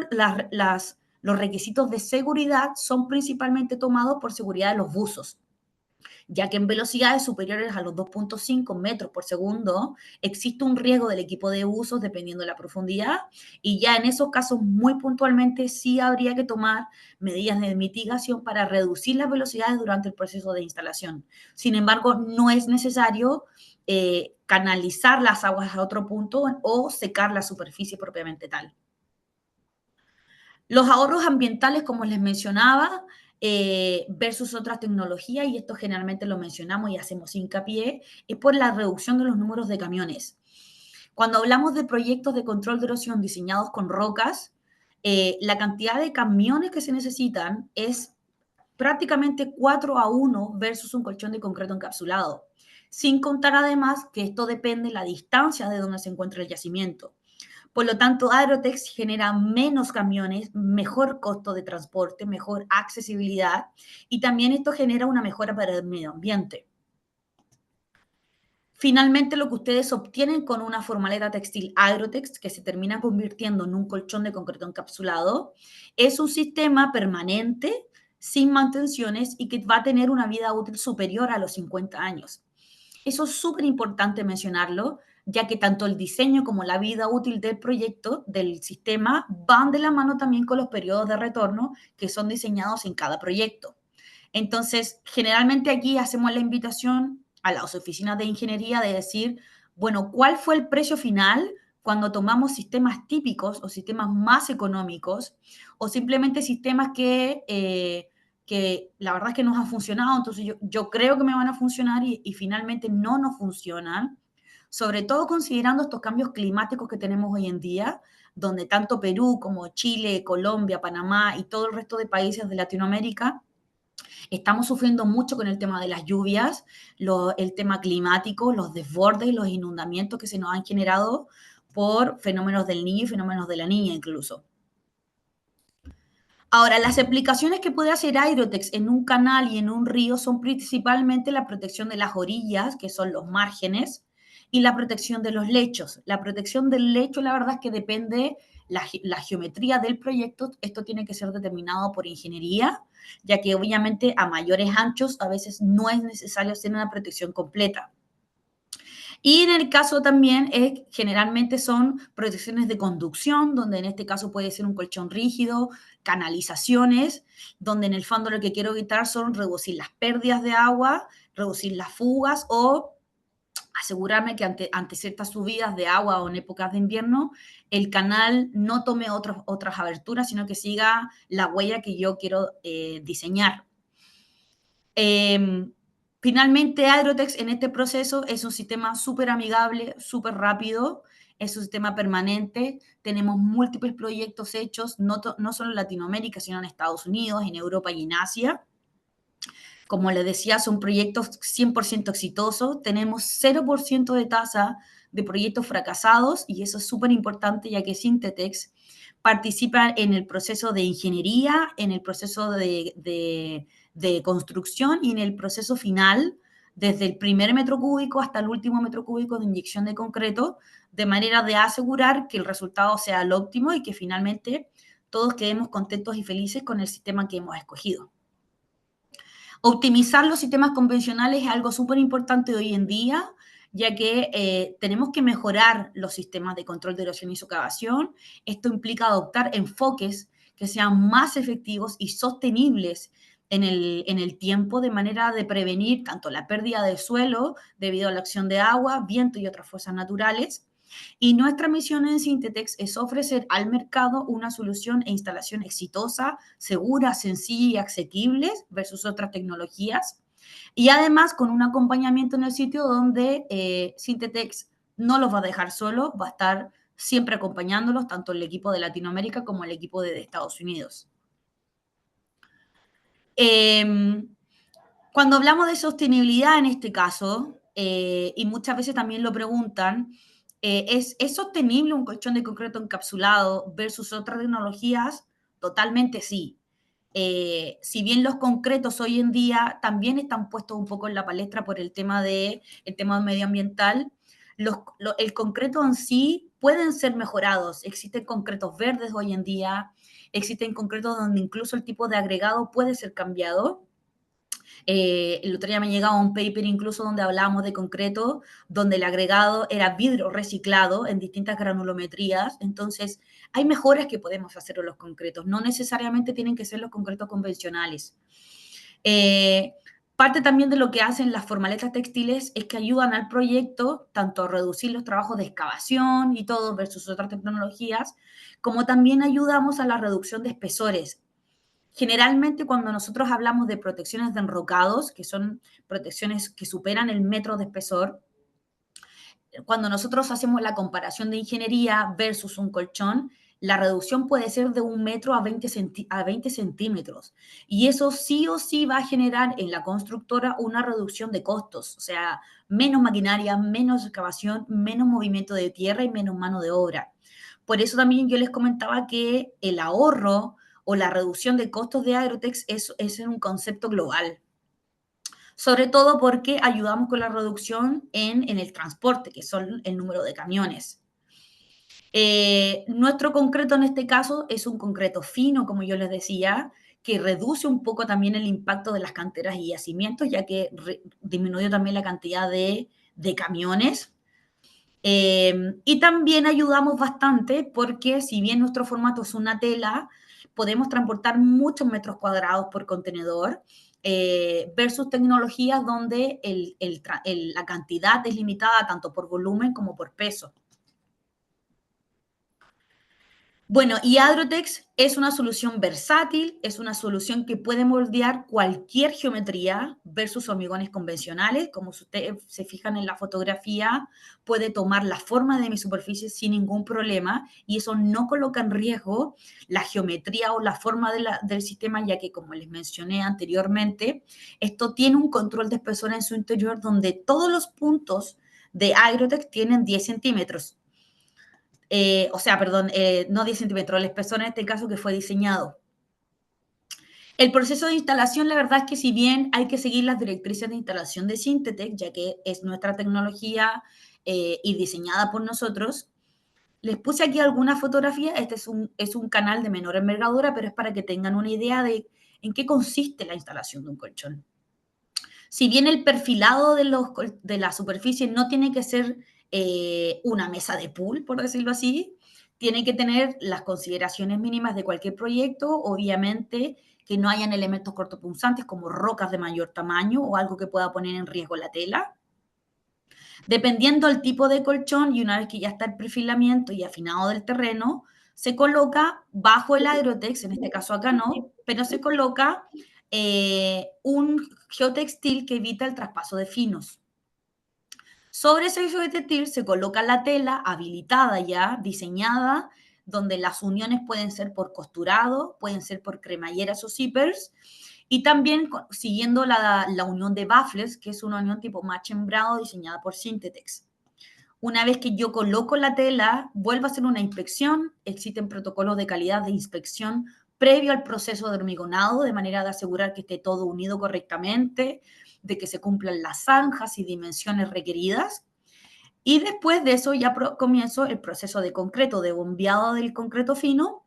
los requisitos de seguridad son principalmente tomados por seguridad de los buzos, ya que en velocidades superiores a los 2.5 metros por segundo existe un riesgo del equipo de buzos dependiendo de la profundidad, y ya en esos casos muy puntualmente sí habría que tomar medidas de mitigación para reducir las velocidades durante el proceso de instalación. Sin embargo, no es necesario canalizar las aguas a otro punto o secar la superficie propiamente tal. Los ahorros ambientales, como les mencionaba, versus otras tecnologías, y esto generalmente lo mencionamos y hacemos hincapié, es por la reducción de los números de camiones. Cuando hablamos de proyectos de control de erosión diseñados con rocas, la cantidad de camiones que se necesitan es prácticamente 4-1 versus un colchón de concreto encapsulado, sin contar además que esto depende de la distancia de donde se encuentra el yacimiento. Por lo tanto, Aerotex genera menos camiones, mejor costo de transporte, mejor accesibilidad, y también esto genera una mejora para el medio ambiente. Finalmente, lo que ustedes obtienen con una formaleta textil Aerotex, que se termina convirtiendo en un colchón de concreto encapsulado, es un sistema permanente, sin mantenciones y que va a tener una vida útil superior a los 50 años. Eso es súper importante mencionarlo, ya que tanto el diseño como la vida útil del proyecto, del sistema, van de la mano también con los periodos de retorno que son diseñados en cada proyecto. Entonces, generalmente aquí hacemos la invitación a las oficinas de ingeniería de decir, bueno, ¿cuál fue el precio final cuando tomamos sistemas típicos o sistemas más económicos o simplemente sistemas que la verdad es que nos han funcionado, entonces yo creo que me van a funcionar y finalmente no nos funcionan, sobre todo considerando estos cambios climáticos que tenemos hoy en día, donde tanto Perú como Chile, Colombia, Panamá y todo el resto de países de Latinoamérica estamos sufriendo mucho con el tema de las lluvias, el tema climático, los desbordes, los inundamientos que se nos han generado por fenómenos del niño y fenómenos de la niña incluso. Ahora, las aplicaciones que puede hacer Hydrotex en un canal y en un río son principalmente la protección de las orillas, que son los márgenes, y la protección de los lechos. La protección del lecho, la verdad es que depende la geometría del proyecto. Esto tiene que ser determinado por ingeniería, ya que obviamente a mayores anchos a veces no es necesario hacer una protección completa. Y en el caso también, generalmente son protecciones de conducción, donde en este caso puede ser un colchón rígido, canalizaciones, donde en el fondo lo que quiero evitar son reducir las pérdidas de agua, reducir las fugas o asegurarme que ante ciertas subidas de agua o en épocas de invierno, el canal no tome otras aberturas, sino que siga la huella que yo quiero diseñar. Finalmente, Hydrotex en este proceso es un sistema súper amigable, súper rápido, es un sistema permanente, tenemos múltiples proyectos hechos, no solo en Latinoamérica, sino en Estados Unidos, en Europa y en Asia. Como les decía, son proyectos 100% exitosos, tenemos 0% de tasa de proyectos fracasados y eso es súper importante ya que Syntetex participa en el proceso de ingeniería, en el proceso de construcción y en el proceso final, desde el primer metro cúbico hasta el último metro cúbico de inyección de concreto, de manera de asegurar que el resultado sea el óptimo y que finalmente todos quedemos contentos y felices con el sistema que hemos escogido. Optimizar los sistemas convencionales es algo súper importante hoy en día, ya que tenemos que mejorar los sistemas de control de erosión y socavación. Esto implica adoptar enfoques que sean más efectivos y sostenibles en el tiempo, de manera de prevenir tanto la pérdida de suelo debido a la acción de agua, viento y otras fuerzas naturales. Y nuestra misión en Syntetex es ofrecer al mercado una solución e instalación exitosa, segura, sencilla y asequible versus otras tecnologías. Y además con un acompañamiento en el sitio donde Syntetex no los va a dejar solos, va a estar siempre acompañándolos, tanto el equipo de Latinoamérica como el equipo de Estados Unidos. Cuando hablamos de sostenibilidad en este caso, y muchas veces también lo preguntan, ¿es sostenible un colchón de concreto encapsulado versus otras tecnologías? Totalmente sí. Si bien los concretos hoy en día también están puestos un poco en la palestra por el tema medioambiental, el concreto en sí pueden ser mejorados. Existen concretos verdes hoy en día, existen concretos donde incluso el tipo de agregado puede ser cambiado. El otro día me llegaba un paper incluso donde hablábamos de concreto, donde el agregado era vidrio reciclado en distintas granulometrías. Entonces, hay mejoras que podemos hacer en los concretos. No necesariamente tienen que ser los concretos convencionales. Parte también de lo que hacen las formaletas textiles es que ayudan al proyecto tanto a reducir los trabajos de excavación y todo versus otras tecnologías, como también ayudamos a la reducción de espesores. Generalmente cuando nosotros hablamos de protecciones de enrocados, que son protecciones que superan el metro de espesor, cuando nosotros hacemos la comparación de ingeniería versus un colchón, la reducción puede ser de 1 metro a 20 centímetros. Y eso sí o sí va a generar en la constructora una reducción de costos, o sea, menos maquinaria, menos excavación, menos movimiento de tierra y menos mano de obra. Por eso también yo les comentaba que el ahorro o la reducción de costos de Hydrotex es un concepto global. Sobre todo porque ayudamos con la reducción en el transporte, que son el número de camiones. Nuestro concreto en este caso es un concreto fino, como yo les decía, que reduce un poco también el impacto de las canteras y yacimientos, ya que disminuyó también la cantidad de camiones. Y también ayudamos bastante porque si bien nuestro formato es una tela, podemos transportar muchos metros cuadrados por contenedor versus tecnologías donde la cantidad es limitada tanto por volumen como por peso. Bueno, y Adrotex es una solución versátil, es una solución que puede moldear cualquier geometría versus hormigones convencionales. Como si ustedes se fijan en la fotografía, puede tomar la forma de mi superficie sin ningún problema y eso no coloca en riesgo la geometría o la forma del sistema, ya que, como les mencioné anteriormente, esto tiene un control de espesor en su interior donde todos los puntos de Adrotex tienen 10 centímetros. O sea, perdón, no 10 centímetros, el espesor en este caso que fue diseñado. El proceso de instalación, la verdad es que si bien hay que seguir las directrices de instalación de Syntetec, ya que es nuestra tecnología y diseñada por nosotros, les puse aquí algunas fotografías. Este es un canal de menor envergadura, pero es para que tengan una idea de en qué consiste la instalación de un colchón. Si bien el perfilado de la superficie no tiene que ser una mesa de pool, por decirlo así, tiene que tener las consideraciones mínimas de cualquier proyecto, obviamente que no hayan elementos cortopunzantes como rocas de mayor tamaño o algo que pueda poner en riesgo la tela. Dependiendo del tipo de colchón y una vez que ya está el perfilamiento y afinado del terreno, se coloca bajo el Agrotex, en este caso acá no, pero se coloca un geotextil que evita el traspaso de finos. Sobre ese geotextil se coloca la tela habilitada ya, diseñada, donde las uniones pueden ser por costurado, pueden ser por cremalleras o zippers, y también siguiendo la unión de baffles, que es una unión tipo match embrado diseñada por Syntetex. Una vez que yo coloco la tela, vuelvo a hacer una inspección. Existen protocolos de calidad de inspección previo al proceso de hormigonado, de manera de asegurar que esté todo unido correctamente, de que se cumplan las zanjas y dimensiones requeridas. Y después de eso ya comienzo el proceso de concreto, de bombeado del concreto fino,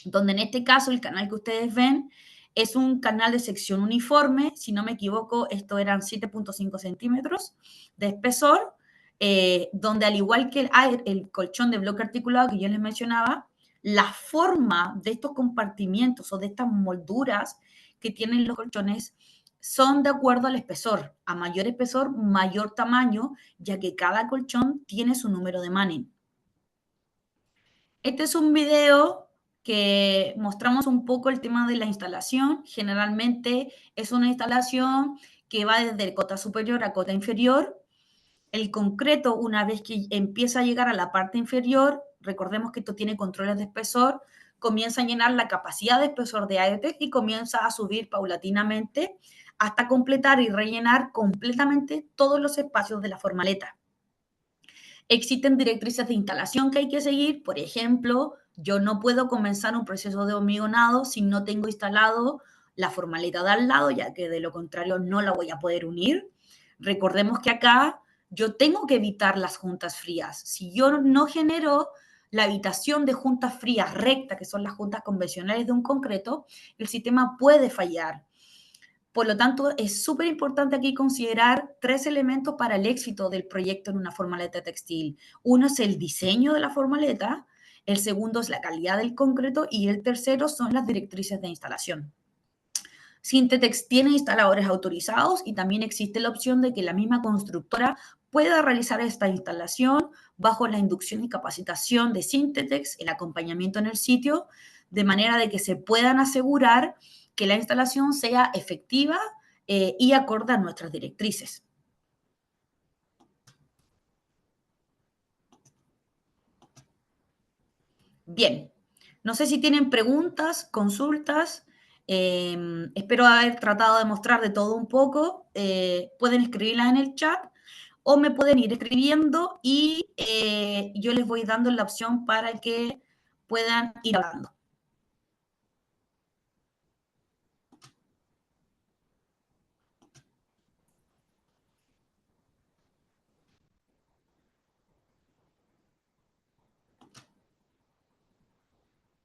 donde en este caso el canal que ustedes ven es un canal de sección uniforme. Si no me equivoco, esto eran 7.5 centímetros de espesor, donde al igual que el colchón de bloque articulado que yo les mencionaba, la forma de estos compartimientos o de estas molduras que tienen los colchones son de acuerdo al espesor. A mayor espesor, mayor tamaño, ya que cada colchón tiene su número de Manning. Este es un video que mostramos un poco el tema de la instalación. Generalmente es una instalación que va desde cota superior a cota inferior. El concreto, una vez que empieza a llegar a la parte inferior, recordemos que esto tiene controles de espesor, comienza a llenar la capacidad de espesor de Aerotech y comienza a subir paulatinamente hasta completar y rellenar completamente todos los espacios de la formaleta. Existen directrices de instalación que hay que seguir. Por ejemplo, yo no puedo comenzar un proceso de hormigonado si no tengo instalado la formaleta de al lado, ya que de lo contrario no la voy a poder unir. Recordemos que acá yo tengo que evitar las juntas frías. Si yo no genero la evitación de juntas frías rectas, que son las juntas convencionales de un concreto, el sistema puede fallar. Por lo tanto, es súper importante aquí considerar tres elementos para el éxito del proyecto en una formaleta textil. Uno es el diseño de la formaleta, el segundo es la calidad del concreto y el tercero son las directrices de instalación. Syntetex tiene instaladores autorizados y también existe la opción de que la misma constructora pueda realizar esta instalación bajo la inducción y capacitación de Syntetex, el acompañamiento en el sitio, de manera de que se puedan asegurar que la instalación sea efectiva y acorde a nuestras directrices. Bien, no sé si tienen preguntas, consultas. Espero haber tratado de mostrar de todo un poco. Pueden escribirlas en el chat o me pueden ir escribiendo y yo les voy dando la opción para que puedan ir hablando.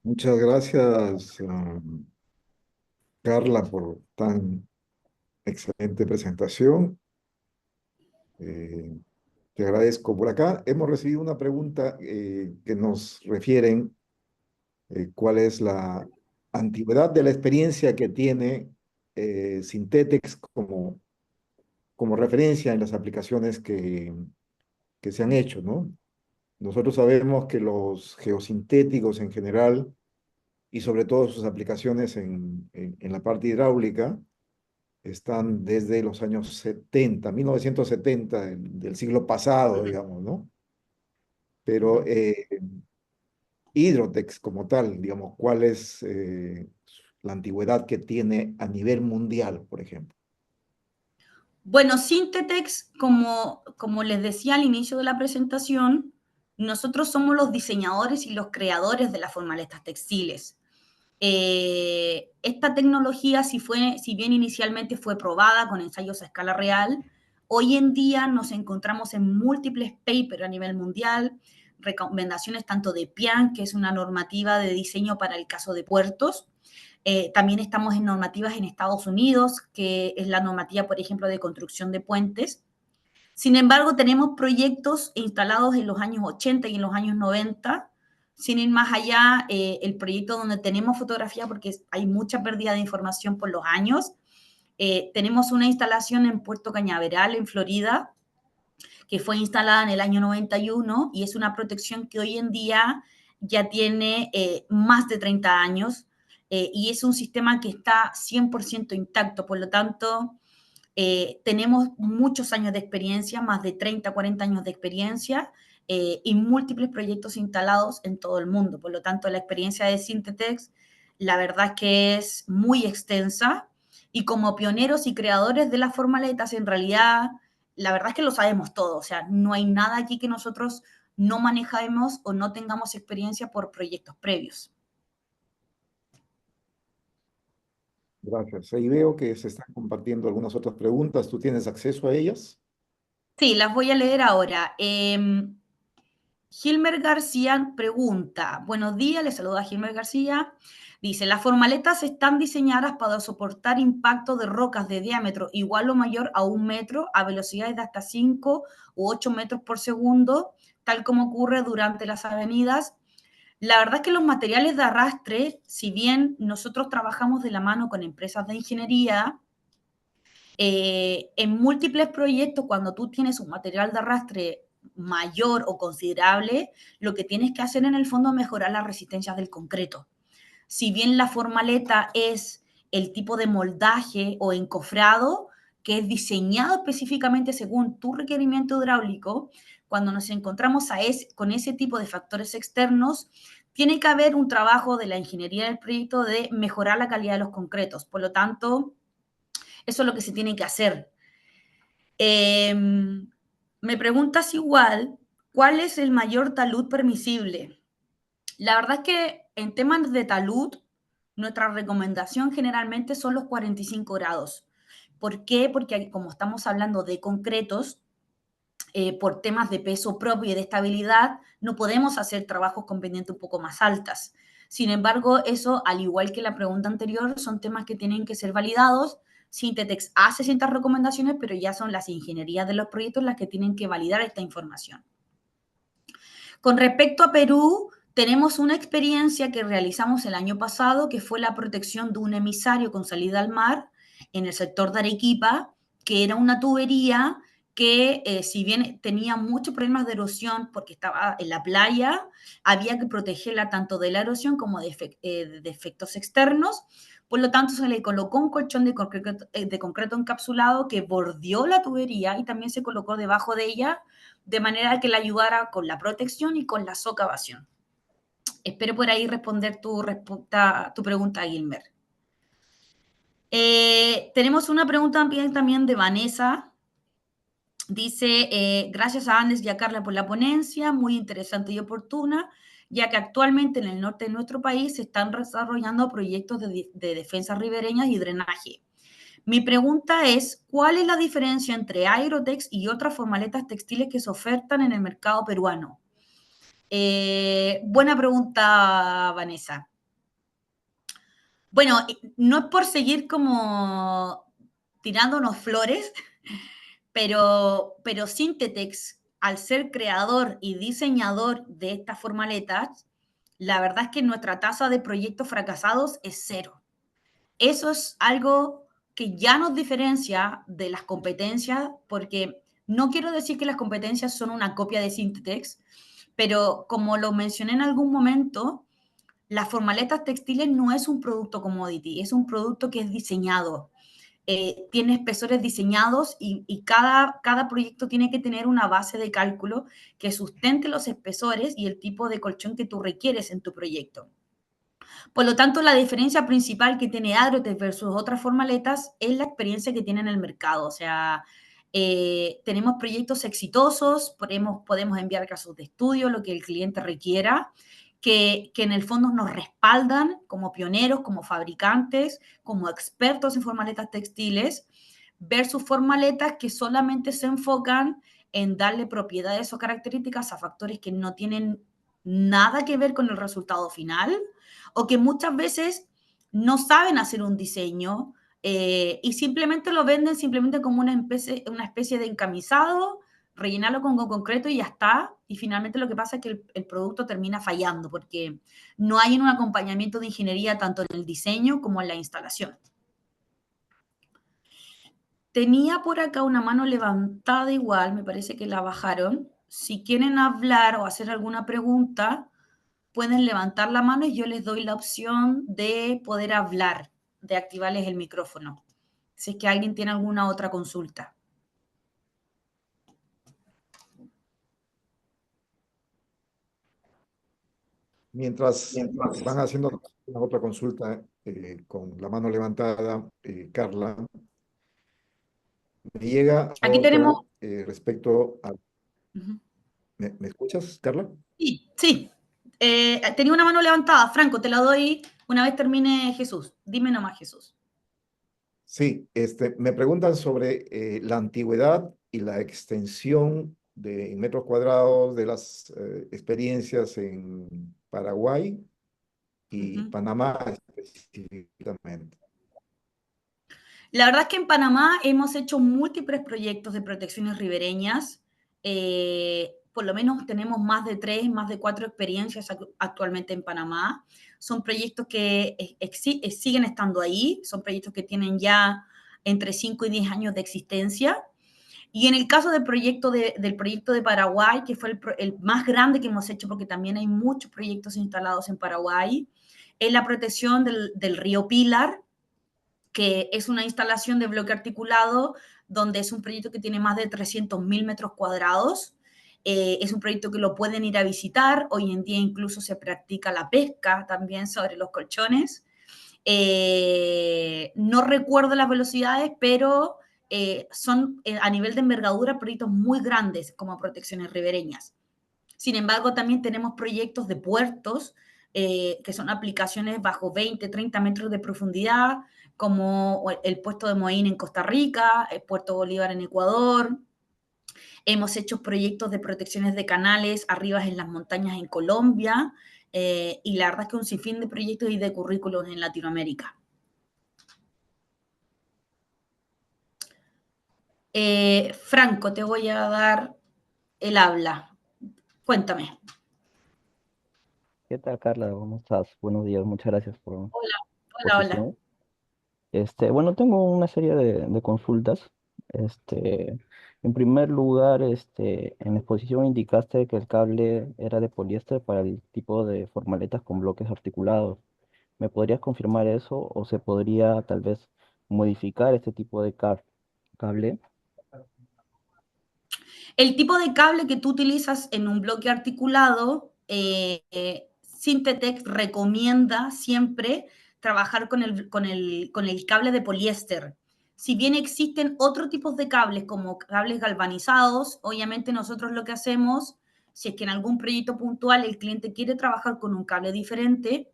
Muchas gracias, Carla, por tan excelente presentación. Te agradezco. Por acá hemos recibido una pregunta que nos refieren cuál es la antigüedad de la experiencia que tiene Synthetex como referencia en las aplicaciones que se han hecho, ¿no? Nosotros sabemos que los geosintéticos en general y sobre todo sus aplicaciones en la parte hidráulica están desde los años 70, 1970, del siglo pasado, digamos, ¿no? Pero Hydrotex como tal, digamos, ¿cuál es la antigüedad que tiene a nivel mundial, por ejemplo? Bueno, Synthetex, como les decía al inicio de la presentación, nosotros somos los diseñadores y los creadores de las formaletas textiles. Esta tecnología, si bien inicialmente fue probada con ensayos a escala real, hoy en día nos encontramos en múltiples papers a nivel mundial, recomendaciones tanto de PIAN, que es una normativa de diseño para el caso de puertos. También estamos en normativas en Estados Unidos, que es la normativa, por ejemplo, de construcción de puentes. Sin embargo, tenemos proyectos instalados en los años 80 y en los años 90. Sin ir más allá, el proyecto donde tenemos fotografía, porque hay mucha pérdida de información por los años, tenemos una instalación en Puerto Cañaveral, en Florida, que fue instalada en el año 91 y es una protección que hoy en día ya tiene más de 30 años y es un sistema que está 100% intacto. Por lo tanto, tenemos muchos años de experiencia, más de 30, 40 años de experiencia y múltiples proyectos instalados en todo el mundo. Por lo tanto, la experiencia de Synthetex, la verdad es que es muy extensa y como pioneros y creadores de las formaletas, en realidad, la verdad es que lo sabemos todo. O sea, no hay nada aquí que nosotros no manejemos o no tengamos experiencia por proyectos previos. Gracias. Ahí veo que se están compartiendo algunas otras preguntas. ¿Tú tienes acceso a ellas? Sí, las voy a leer ahora. Gilmer García pregunta, buenos días, le saluda Gilmer García. Dice, las formaletas están diseñadas para soportar impacto de rocas de diámetro igual o mayor a 1 metro a velocidades de hasta 5 u 8 metros por segundo, tal como ocurre durante las avenidas. La verdad es que los materiales de arrastre, si bien nosotros trabajamos de la mano con empresas de ingeniería, en múltiples proyectos, cuando tú tienes un material de arrastre mayor o considerable, lo que tienes que hacer en el fondo es mejorar las resistencias del concreto. Si bien la formaleta es el tipo de moldaje o encofrado que es diseñado específicamente según tu requerimiento hidráulico, cuando nos encontramos con ese tipo de factores externos, tiene que haber un trabajo de la ingeniería del proyecto de mejorar la calidad de los concretos. Por lo tanto, eso es lo que se tiene que hacer. Me preguntas igual, ¿cuál es el mayor talud permisible? La verdad es que en temas de talud, nuestra recomendación generalmente son los 45 grados. ¿Por qué? Porque como estamos hablando de concretos, por temas de peso propio y de estabilidad, no podemos hacer trabajos con pendientes un poco más altas. Sin embargo, eso, al igual que la pregunta anterior, son temas que tienen que ser validados. Synthetex hace ciertas recomendaciones, pero ya son las ingenierías de los proyectos las que tienen que validar esta información. Con respecto a Perú, tenemos una experiencia que realizamos el año pasado, que fue la protección de un emisario con salida al mar en el sector de Arequipa, que era una tubería que si bien tenía muchos problemas de erosión porque estaba en la playa, había que protegerla tanto de la erosión como de efectos externos. Por lo tanto, se le colocó un colchón de concreto encapsulado que bordeó la tubería y también se colocó debajo de ella, de manera que la ayudara con la protección y con la socavación. Espero por ahí responder tu pregunta, Gilmer. Tenemos una pregunta también de Vanessa. Dice, gracias a Andes y a Carla por la ponencia, muy interesante y oportuna, ya que actualmente en el norte de nuestro país se están desarrollando proyectos de defensas ribereñas y drenaje. Mi pregunta es, ¿cuál es la diferencia entre Aerotex y otras formaletas textiles que se ofertan en el mercado peruano? Buena pregunta, Vanessa. Bueno, no es por seguir como tirándonos flores, pero Synthetex al ser creador y diseñador de estas formaletas, la verdad es que nuestra tasa de proyectos fracasados es 0. Eso es algo que ya nos diferencia de las competencias, porque no quiero decir que las competencias son una copia de Syntetex, pero como lo mencioné en algún momento, las formaletas textiles no es un producto commodity, es un producto que es diseñado. Tiene espesores diseñados y cada proyecto tiene que tener una base de cálculo que sustente los espesores y el tipo de colchón que tú requieres en tu proyecto. Por lo tanto, la diferencia principal que tiene Adrotec versus otras formaletas es la experiencia que tiene en el mercado. O sea, tenemos proyectos exitosos, podemos enviar casos de estudio, lo que el cliente requiera, que en el fondo nos respaldan como pioneros, como fabricantes, como expertos en formaletas textiles, versus formaletas que solamente se enfocan en darle propiedades o características a factores que no tienen nada que ver con el resultado final, o que muchas veces no saben hacer un diseño y simplemente lo venden simplemente como una especie de encamisado, rellenarlo con concreto y ya está. Y finalmente lo que pasa es que el producto termina fallando porque no hay un acompañamiento de ingeniería tanto en el diseño como en la instalación. Tenía por acá una mano levantada igual, me parece que la bajaron. Si quieren hablar o hacer alguna pregunta, pueden levantar la mano y yo les doy la opción de poder hablar, de activarles el micrófono, si es que alguien tiene alguna otra consulta. Mientras van haciendo una otra consulta con la mano levantada, Carla, me llega Aquí tenemos... otra respecto a... Uh-huh. ¿Me escuchas, Carla? Sí, sí. Tenía una mano levantada. Franco, te la doy una vez termine Jesús. Dime nomás, Jesús. Sí, me preguntan sobre la antigüedad y la extensión en metros cuadrados de las experiencias en Paraguay y Panamá específicamente. La verdad es que en Panamá hemos hecho múltiples proyectos de protecciones ribereñas. Por lo menos tenemos más de 3, más de 4 experiencias actualmente en Panamá. Son proyectos que siguen estando ahí, son proyectos que tienen ya entre 5 y 10 años de existencia. Y en el caso del proyecto de Paraguay, que fue el más grande que hemos hecho, porque también hay muchos proyectos instalados en Paraguay, es la protección del río Pilar, que es una instalación de bloque articulado, donde es un proyecto que tiene más de 300.000 metros cuadrados. Es un proyecto que lo pueden ir a visitar. Hoy en día incluso se practica la pesca también sobre los colchones. No recuerdo las velocidades, pero son a nivel de envergadura proyectos muy grandes como protecciones ribereñas. Sin embargo, también tenemos proyectos de puertos, que son aplicaciones bajo 20, 30 metros de profundidad, como el puerto de Moín en Costa Rica, el puerto Bolívar en Ecuador. Hemos hecho proyectos de protecciones de canales arriba en las montañas en Colombia, y la verdad es que un sinfín de proyectos y de currículos en Latinoamérica. Franco, te voy a dar el habla. Cuéntame. ¿Qué tal, Carla? ¿Cómo estás? Buenos días, muchas gracias por Hola, hola. tu bueno, tengo una serie de consultas. Este, en primer lugar, en la exposición indicaste que el cable era de poliéster para el tipo de formaletas con bloques articulados. ¿Me podrías confirmar eso o se podría tal vez modificar este tipo de cable? El tipo de cable que tú utilizas en un bloque articulado, Syntetex recomienda siempre trabajar con el cable de poliéster. Si bien existen otros tipos de cables, como cables galvanizados, obviamente nosotros lo que hacemos, si es que en algún proyecto puntual el cliente quiere trabajar con un cable diferente,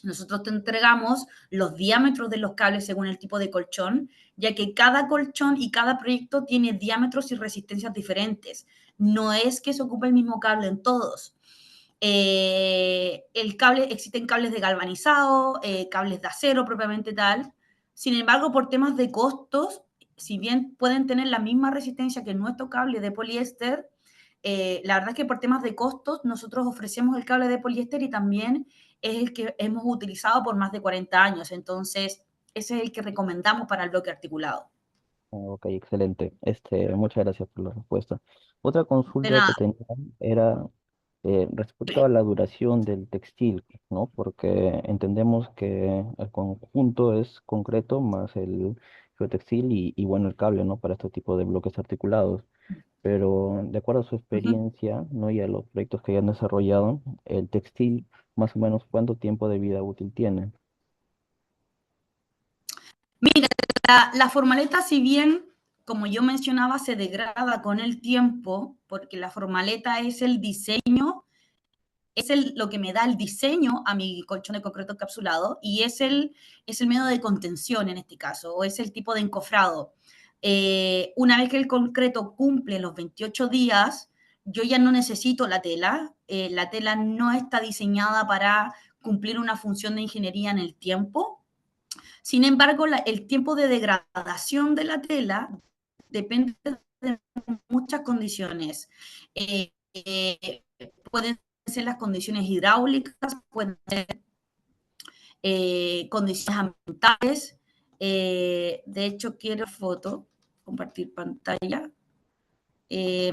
nosotros te entregamos los diámetros de los cables según el tipo de colchón, ya que cada colchón y cada proyecto tiene diámetros y resistencias diferentes. No es que se ocupe el mismo cable en todos. Existen cables de galvanizado, cables de acero propiamente tal. Sin embargo, por temas de costos, si bien pueden tener la misma resistencia que nuestro cable de poliéster, La verdad es que por temas de costos nosotros ofrecemos el cable de poliéster y también es el que hemos utilizado por más de 40 años, entonces ese es el que recomendamos para el bloque articulado. Ok, excelente. Muchas gracias por la respuesta. Otra De consulta que nada. tenía era respecto a la duración del textil, ¿no? Porque entendemos que el conjunto es concreto más el geotextil y bueno, el cable, ¿no? Para este tipo de bloques articulados. Pero de acuerdo a su Ujú. experiencia, ¿no? Y a los proyectos que ya han desarrollado, el textil, más o menos, ¿cuánto tiempo de vida útil tiene? Mira, la formaleta, si bien, como yo mencionaba, se degrada con el tiempo, porque la formaleta es el diseño, lo que me da el diseño a mi colchón de concreto encapsulado y es el método de contención en este caso, o es el tipo de encofrado. Una vez que el concreto cumple los 28 días, yo ya no necesito la tela no está diseñada para cumplir una función de ingeniería en el tiempo. Sin embargo, el tiempo de degradación de la tela depende de muchas condiciones. Pueden ser las condiciones hidráulicas, pueden ser condiciones ambientales. De hecho, quiero foto, compartir pantalla. Eh,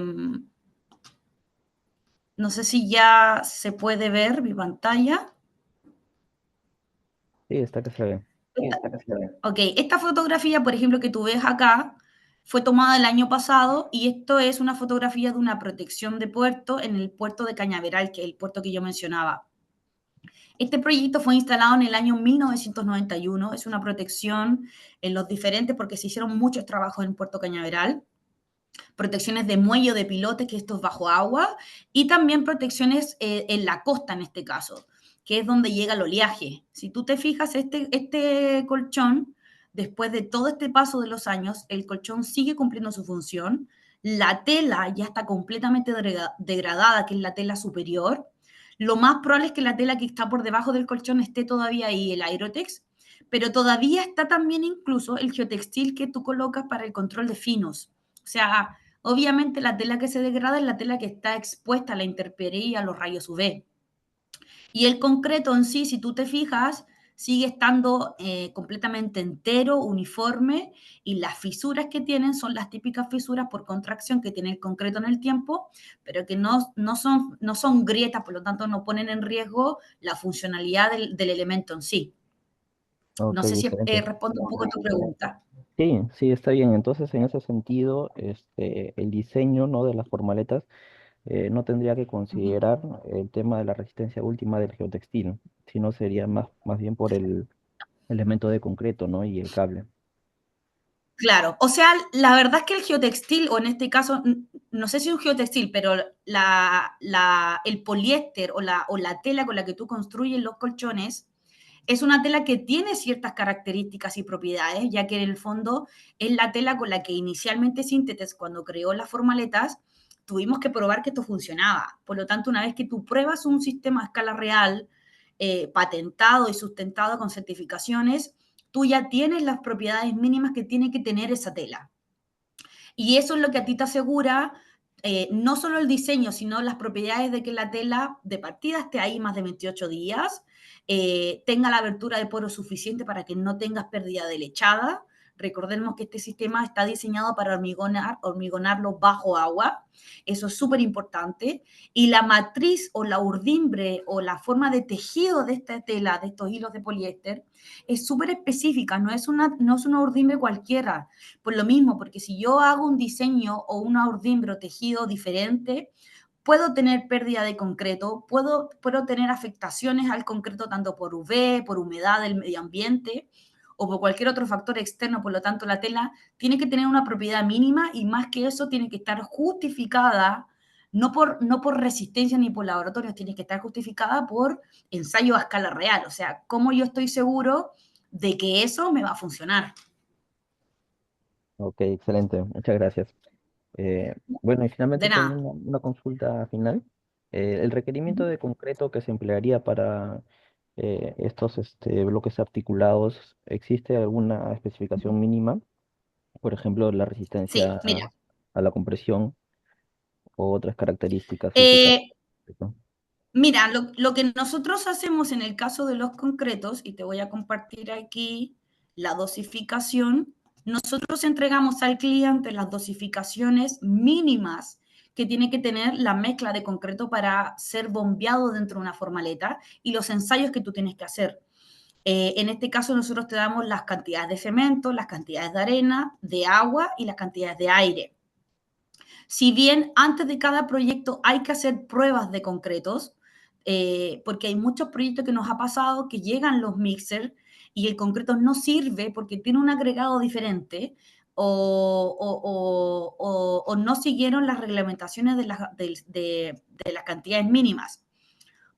no sé si ya se puede ver mi pantalla. Sí, está que se ve. Ok, esta fotografía, por ejemplo, que tú ves acá, fue tomada el año pasado y esto es una fotografía de una protección de puerto en el puerto de Cañaveral, que es el puerto que yo mencionaba. Este proyecto fue instalado en el año 1991, es una protección en los diferentes, porque se hicieron muchos trabajos en Puerto Cañaveral, protecciones de muelle o de pilotes, que esto es bajo agua, y también protecciones en la costa en este caso, que es donde llega el oleaje. Si tú te fijas, este colchón, después de todo este paso de los años, el colchón sigue cumpliendo su función, la tela ya está completamente degradada, que es la tela superior. Lo más probable es que la tela que está por debajo del colchón esté todavía ahí, el Aerotex, pero todavía está también incluso el geotextil que tú colocas para el control de finos. O sea, obviamente la tela que se degrada es la tela que está expuesta a la intemperie y a los rayos UV. Y el concreto en sí, si tú te fijas, sigue estando completamente entero, uniforme, y las fisuras que tienen son las típicas fisuras por contracción que tiene el concreto en el tiempo, pero que no son grietas, por lo tanto no ponen en riesgo la funcionalidad del elemento en sí. Ok, No sé si excelente. respondo un poco a tu pregunta. Sí, sí, está bien. Entonces, en ese sentido, el diseño, ¿no? De las formaletas no tendría que Uh -huh. considerar el tema de la resistencia última del geotextil, sino sería más bien por el elemento de concreto, ¿no? Y el cable. Claro, o sea, la verdad es que el geotextil, o en este caso, no sé si un geotextil, pero el poliéster o la tela con la que tú construyes los colchones es una tela que tiene ciertas características y propiedades, ya que en el fondo es la tela con la que inicialmente Síntetes, cuando creó las formaletas, tuvimos que probar que esto funcionaba. Por lo tanto, una vez que tú pruebas un sistema a escala real, patentado y sustentado con certificaciones, tú ya tienes las propiedades mínimas que tiene que tener esa tela. Y eso es lo que a ti te asegura no solo el diseño, sino las propiedades de que la tela de partida esté ahí más de 28 días, tenga la abertura de poro suficiente para que no tengas pérdida de lechada. Recordemos que este sistema está diseñado para hormigonarlo bajo agua, eso es súper importante. Y la matriz o la urdimbre o la forma de tejido de esta tela, de estos hilos de poliéster, es súper específica, no es una urdimbre cualquiera. Por lo mismo, porque si yo hago un diseño o una urdimbre o tejido diferente, puedo tener pérdida de concreto, puedo tener afectaciones al concreto tanto por UV, por humedad del medio ambiente o por cualquier otro factor externo. Por lo tanto, la tela tiene que tener una propiedad mínima y más que eso tiene que estar justificada, no por resistencia ni por laboratorios, tiene que estar justificada por ensayo a escala real. O sea, cómo yo estoy seguro de que eso me va a funcionar. Ok, excelente. Muchas gracias. Bueno, y finalmente De tengo nada. una consulta final. El requerimiento de concreto que se emplearía para estos bloques articulados, ¿existe alguna especificación mínima? Por ejemplo, la Sí, resistencia mira, a la compresión. o otras características físicas. Mira, lo que nosotros hacemos en el caso de los concretos, y te voy a compartir aquí la dosificación, nosotros entregamos al cliente las dosificaciones mínimas que tiene que tener la mezcla de concreto para ser bombeado dentro de una formaleta y los ensayos que tú tienes que hacer. En este caso nosotros te damos las cantidades de cemento, las cantidades de arena, de agua y las cantidades de aire. Si bien antes de cada proyecto hay que hacer pruebas de concretos, porque hay muchos proyectos que nos ha pasado que llegan los mixers y el concreto no sirve porque tiene un agregado diferente o no siguieron las reglamentaciones de las cantidades mínimas.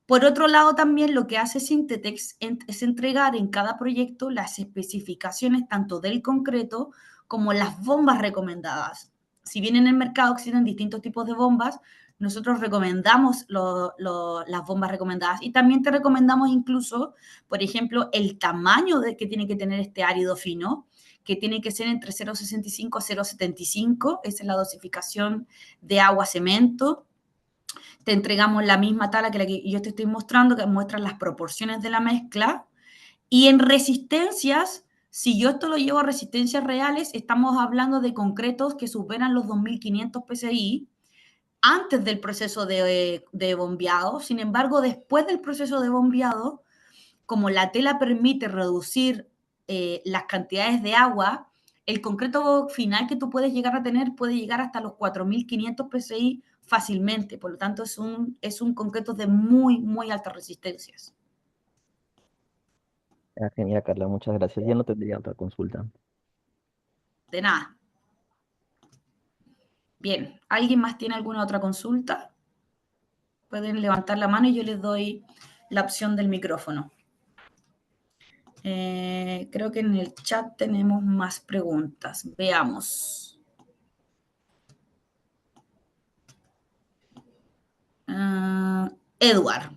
Por otro lado, también lo que hace Syntetex es entregar en cada proyecto las especificaciones tanto del concreto como las bombas recomendadas. Si bien en el mercado existen distintos tipos de bombas, nosotros recomendamos las bombas recomendadas y también te recomendamos incluso, por ejemplo, el tamaño que tiene que tener este árido fino, que tiene que ser entre 0,65 a 0,75, esa es la dosificación de agua-cemento. Te entregamos la misma tabla que la que yo te estoy mostrando, que muestra las proporciones de la mezcla. Y en resistencias, si yo esto lo llevo a resistencias reales, estamos hablando de concretos que superan los 2.500 PSI antes del proceso de bombeado. Sin embargo, después del proceso de bombeado, como la tela permite reducir las cantidades de agua, el concreto final que tú puedes llegar a tener puede llegar hasta los 4.500 PSI fácilmente. Por lo tanto, es un concreto de muy, muy altas resistencias. Genial, Carla, muchas gracias. Ya no tendría otra consulta. De nada. Bien, ¿alguien más tiene alguna otra consulta? Pueden levantar la mano y yo les doy la opción del micrófono. Creo que en el chat tenemos más preguntas. Veamos. Edward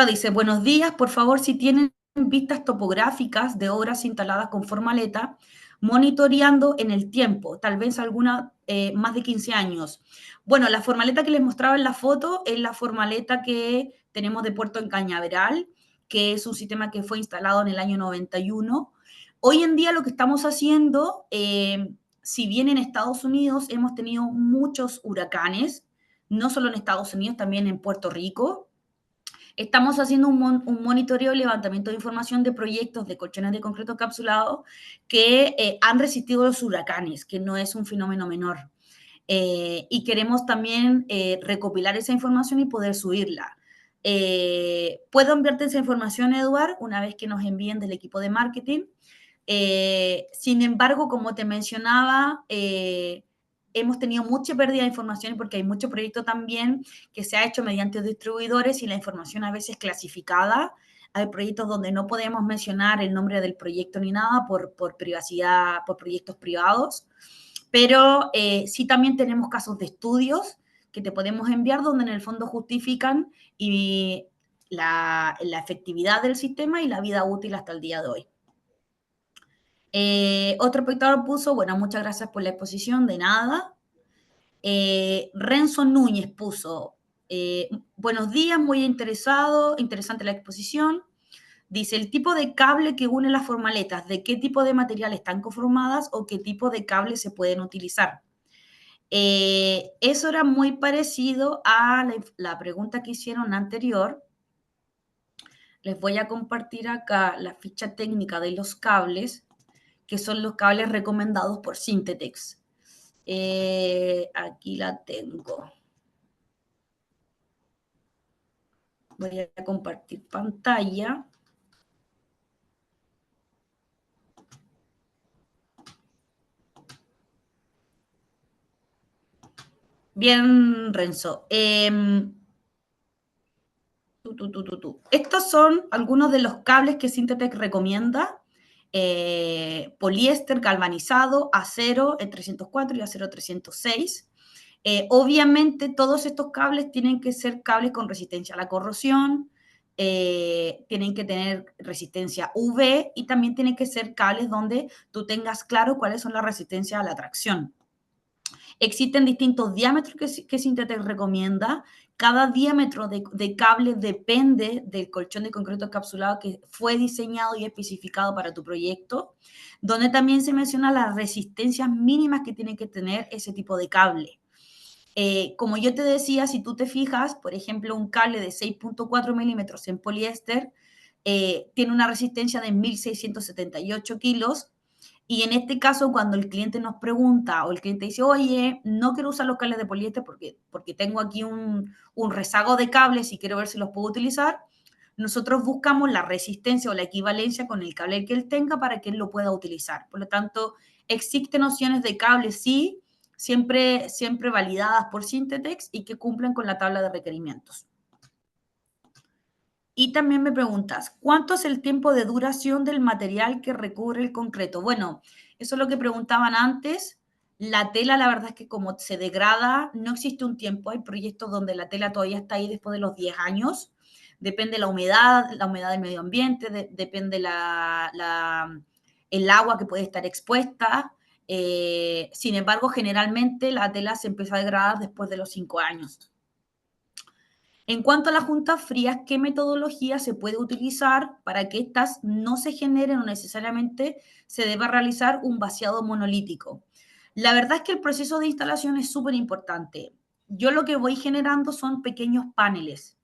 dice, buenos días, por favor, si tienen vistas topográficas de obras instaladas con formaleta, monitoreando en el tiempo, tal vez alguna más de 15 años. Bueno, la formaleta que les mostraba en la foto es la formaleta que tenemos de Puerto en Cañaveral, que es un sistema que fue instalado en el año 91. Hoy en día lo que estamos haciendo, si bien en Estados Unidos hemos tenido muchos huracanes, no solo en Estados Unidos, también en Puerto Rico, estamos haciendo un monitoreo y levantamiento de información de proyectos de colchones de concreto encapsulado que han resistido los huracanes, que no es un fenómeno menor. Y queremos también recopilar esa información y poder subirla. ¿Puedo enviarte esa información, Eduard, una vez que nos envíen del equipo de marketing? Sin embargo, como te mencionaba, hemos tenido mucha pérdida de información porque hay mucho proyecto también que se ha hecho mediante distribuidores y la información a veces clasificada. Hay proyectos donde no podemos mencionar el nombre del proyecto ni nada por privacidad, por proyectos privados, pero sí también tenemos casos de estudios que te podemos enviar donde en el fondo justifican y la efectividad del sistema y la vida útil hasta el día de hoy. Otro espectador puso, bueno, muchas gracias por la exposición, de nada. Renzo Núñez puso, buenos días, muy interesante la exposición. Dice, el tipo de cable que une las formaletas, ¿de qué tipo de material están conformadas o qué tipo de cable se pueden utilizar? Eso era muy parecido a la pregunta que hicieron anterior. Les voy a compartir acá la ficha técnica de los cables, que son los cables recomendados por Syntetex. Aquí la tengo. Voy a compartir pantalla. Bien, Renzo. Estos son algunos de los cables que Syntetex recomienda. Poliéster galvanizado, acero E304 y acero 306. Obviamente todos estos cables tienen que ser cables con resistencia a la corrosión, tienen que tener resistencia UV y también tienen que ser cables donde tú tengas claro cuáles son las resistencias a la tracción. Existen distintos diámetros que Sintetex recomienda. Cada diámetro de cable depende del colchón de concreto encapsulado que fue diseñado y especificado para tu proyecto, donde también se menciona las resistencias mínimas que tiene que tener ese tipo de cable. Como yo te decía, si tú te fijas, por ejemplo, un cable de 6.4 milímetros en poliéster tiene una resistencia de 1.678 kilos. Y en este caso, cuando el cliente nos pregunta o el cliente dice, oye, no quiero usar los cables de poliéster porque tengo aquí un rezago de cables y quiero ver si los puedo utilizar, nosotros buscamos la resistencia o la equivalencia con el cable que él tenga para que él lo pueda utilizar. Por lo tanto, existen opciones de cables, sí, siempre validadas por Sintetex y que cumplen con la tabla de requerimientos. Y también me preguntas, ¿cuánto es el tiempo de duración del material que recubre el concreto? Bueno, eso es lo que preguntaban antes. La tela, la verdad es que como se degrada, no existe un tiempo. Hay proyectos donde la tela todavía está ahí después de los 10 años. Depende la humedad del medio ambiente, depende el agua que puede estar expuesta. Sin embargo, generalmente la tela se empieza a degradar después de los 5 años. En cuanto a las juntas frías, ¿qué metodología se puede utilizar para que éstas no se generen o necesariamente se deba realizar un vaciado monolítico? La verdad es que el proceso de instalación es súper importante. Yo lo que voy generando son pequeños paneles.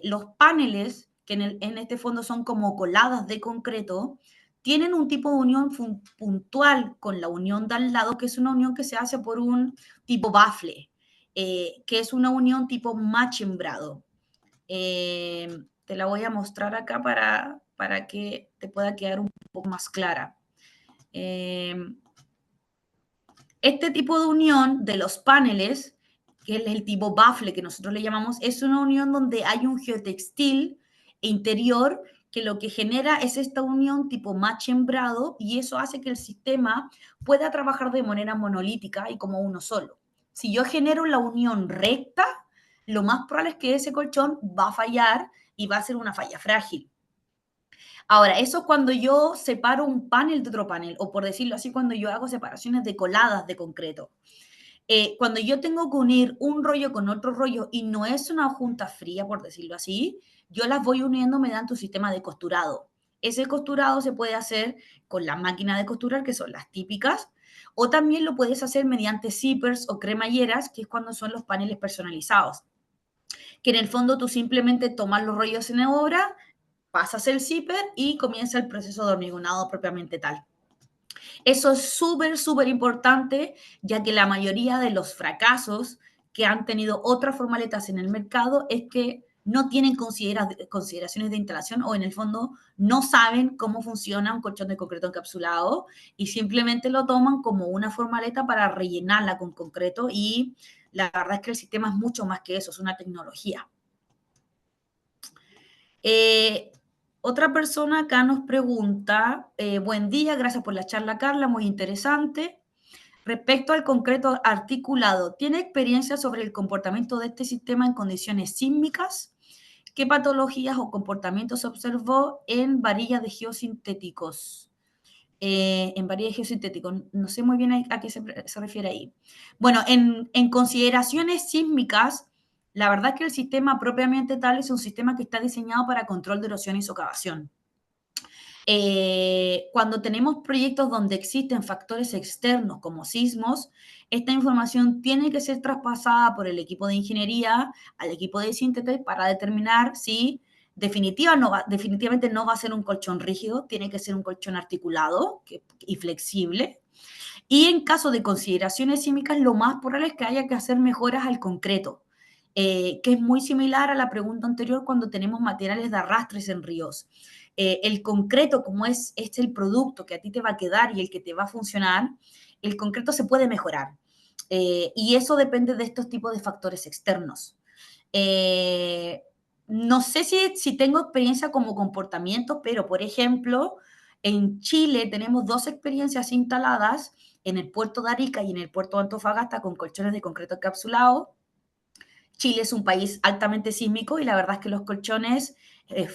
Los paneles, que en este fondo son como coladas de concreto, tienen un tipo de unión puntual con la unión de al lado, que es una unión que se hace por un tipo bafle. Que es una unión tipo machembrado. Te la voy a mostrar acá para que te pueda quedar un poco más clara. Este tipo de unión de los paneles, que es el tipo bafle que nosotros le llamamos, es una unión donde hay un geotextil interior que lo que genera es esta unión tipo machembrado y eso hace que el sistema pueda trabajar de manera monolítica y como uno solo. Si yo genero la unión recta, lo más probable es que ese colchón va a fallar y va a ser una falla frágil. Ahora, eso es cuando yo separo un panel de otro panel, o por decirlo así, cuando yo hago separaciones de coladas de concreto. Cuando yo tengo que unir un rollo con otro rollo y no es una junta fría, por decirlo así, yo las voy uniendo mediante un sistema de costurado. Ese costurado se puede hacer con la máquina de costurar, que son las típicas, o también lo puedes hacer mediante zippers o cremalleras, que es cuando son los paneles personalizados. Que en el fondo tú simplemente tomas los rollos en obra, pasas el zipper y comienza el proceso de hormigonado propiamente tal. Eso es súper, súper importante, ya que la mayoría de los fracasos que han tenido otras formaletas en el mercado es que no tienen consideraciones de instalación o en el fondo no saben cómo funciona un colchón de concreto encapsulado y simplemente lo toman como una formaleta para rellenarla con concreto y la verdad es que el sistema es mucho más que eso, es una tecnología. Otra persona acá nos pregunta, buen día, gracias por la charla, Carla, muy interesante. Respecto al concreto articulado, ¿tiene experiencia sobre el comportamiento de este sistema en condiciones sísmicas? ¿Qué patologías o comportamientos se observó en varillas de geosintéticos? En varillas de geosintéticos, no sé muy bien a qué se refiere ahí. Bueno, en consideraciones sísmicas, la verdad es que el sistema propiamente tal es un sistema que está diseñado para control de erosión y socavación. Cuando tenemos proyectos donde existen factores externos como sismos, esta información tiene que ser traspasada por el equipo de ingeniería al equipo de Sintetex para determinar si definitivamente no va a ser un colchón rígido, tiene que ser un colchón articulado y flexible. Y en caso de consideraciones sísmicas, lo más probable es que haya que hacer mejoras al concreto, que es muy similar a la pregunta anterior cuando tenemos materiales de arrastres en ríos. El concreto, como es el producto que a ti te va a quedar y el que te va a funcionar, el concreto se puede mejorar. Y eso depende de estos tipos de factores externos. No sé si tengo experiencia como comportamiento, pero por ejemplo, en Chile tenemos 2 experiencias instaladas en el puerto de Arica y en el puerto de Antofagasta con colchones de concreto encapsulado. Chile es un país altamente sísmico y la verdad es que los colchones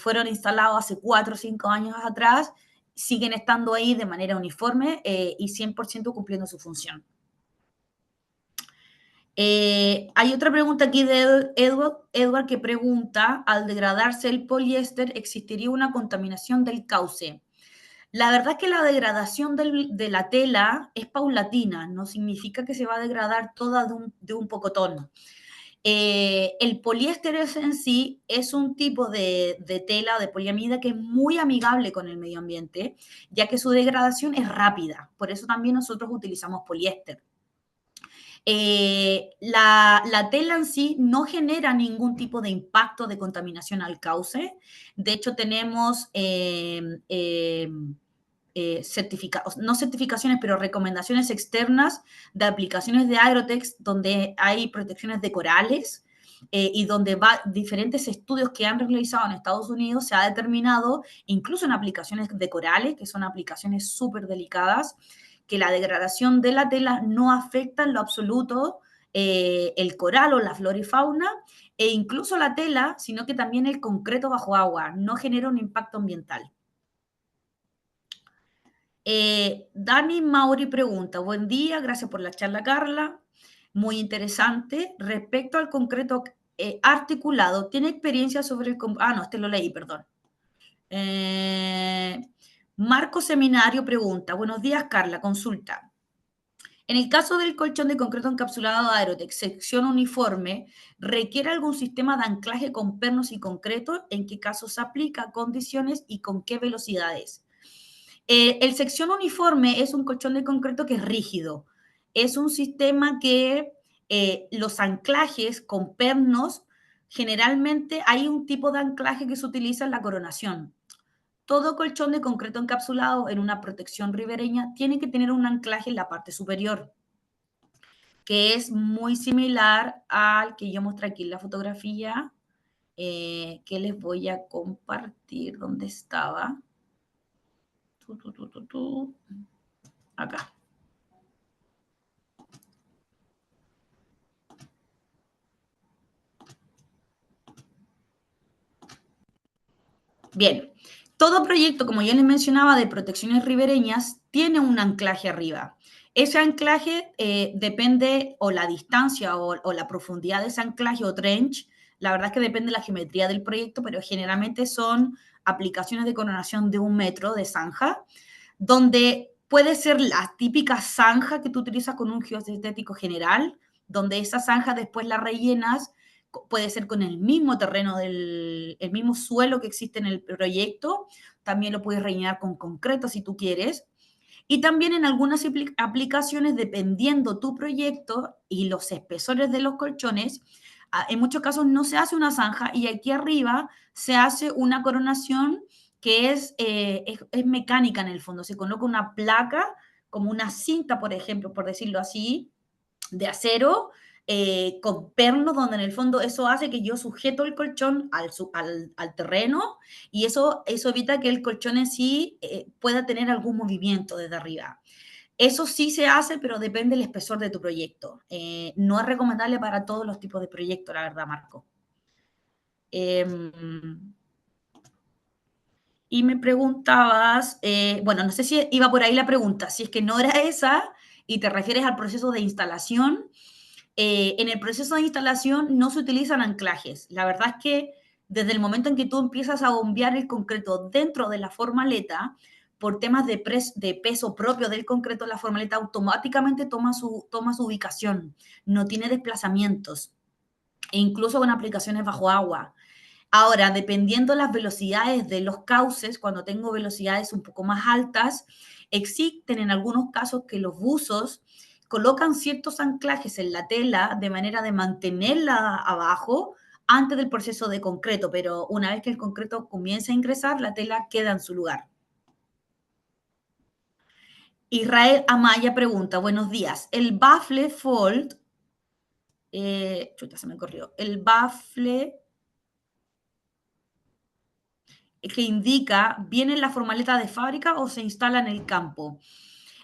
fueron instalados hace 4 o 5 años atrás, siguen estando ahí de manera uniforme y 100% cumpliendo su función. Hay otra pregunta aquí de Edward que pregunta, al degradarse el poliéster, ¿existiría una contaminación del cauce? La verdad es que la degradación de la tela es paulatina, no significa que se va a degradar toda de un pocotón. El poliéster en sí es un tipo de tela de poliamida que es muy amigable con el medio ambiente, ya que su degradación es rápida. Por eso también nosotros utilizamos poliéster. La tela en sí no genera ningún tipo de impacto de contaminación al cauce. De hecho, tenemos no certificaciones, pero recomendaciones externas de aplicaciones de Agrotex donde hay protecciones de corales y donde diferentes estudios que han realizado en Estados Unidos se ha determinado, incluso en aplicaciones de corales, que son aplicaciones súper delicadas, que la degradación de la tela no afecta en lo absoluto el coral o la flora y fauna, e incluso la tela, sino que también el concreto bajo agua, no genera un impacto ambiental. Dani Mauri pregunta, buen día, gracias por la charla, Carla, muy interesante. Respecto al concreto articulado, ¿tiene experiencia sobre el... no, este lo leí, perdón. Marco Seminario pregunta, buenos días, Carla, consulta. En el caso del colchón de concreto encapsulado Aerotex, sección uniforme, ¿requiere algún sistema de anclaje con pernos y concreto? ¿En qué casos se aplica? ¿Condiciones y con qué velocidades? El sección uniforme es un colchón de concreto que es rígido. Es un sistema que los anclajes con pernos, generalmente hay un tipo de anclaje que se utiliza en la coronación. Todo colchón de concreto encapsulado en una protección ribereña tiene que tener un anclaje en la parte superior, que es muy similar al que yo mostré aquí en la fotografía, que les voy a compartir. ¿Dónde estaba? Acá. Bien, todo proyecto, como ya les mencionaba, de protecciones ribereñas, tiene un anclaje arriba. Ese anclaje depende, o la distancia o la profundidad de ese anclaje o trench, la verdad es que depende de la geometría del proyecto, pero generalmente son aplicaciones de coronación de 1 metro de zanja, donde puede ser la típica zanja que tú utilizas con un geosintético general, donde esa zanja después la rellenas, puede ser con el mismo terreno, el mismo suelo que existe en el proyecto, también lo puedes rellenar con concreto si tú quieres, y también en algunas aplicaciones, dependiendo tu proyecto y los espesores de los colchones, en muchos casos no se hace una zanja y aquí arriba se hace una coronación que es mecánica en el fondo. Se coloca una placa, como una cinta, por ejemplo, por decirlo así, de acero, con pernos, donde en el fondo eso hace que yo sujeto el colchón al terreno y eso evita que el colchón en sí pueda tener algún movimiento desde arriba. Eso sí se hace, pero depende del espesor de tu proyecto. No es recomendable para todos los tipos de proyectos, la verdad, Marco. Y me preguntabas, bueno, no sé si iba por ahí la pregunta, si es que no era esa y te refieres al proceso de instalación. En el proceso de instalación no se utilizan anclajes. La verdad es que desde el momento en que tú empiezas a bombear el concreto dentro de la formaleta, por temas de peso propio del concreto, la formaleta automáticamente toma su ubicación, no tiene desplazamientos, e incluso con aplicaciones bajo agua. Ahora, dependiendo las velocidades de los cauces, cuando tengo velocidades un poco más altas, existen en algunos casos que los buzos colocan ciertos anclajes en la tela de manera de mantenerla abajo antes del proceso de concreto, pero una vez que el concreto comienza a ingresar, la tela queda en su lugar. Israel Amaya pregunta, buenos días, el baffle fold, se me corrió, el baffle que indica, ¿viene en la formaleta de fábrica o se instala en el campo?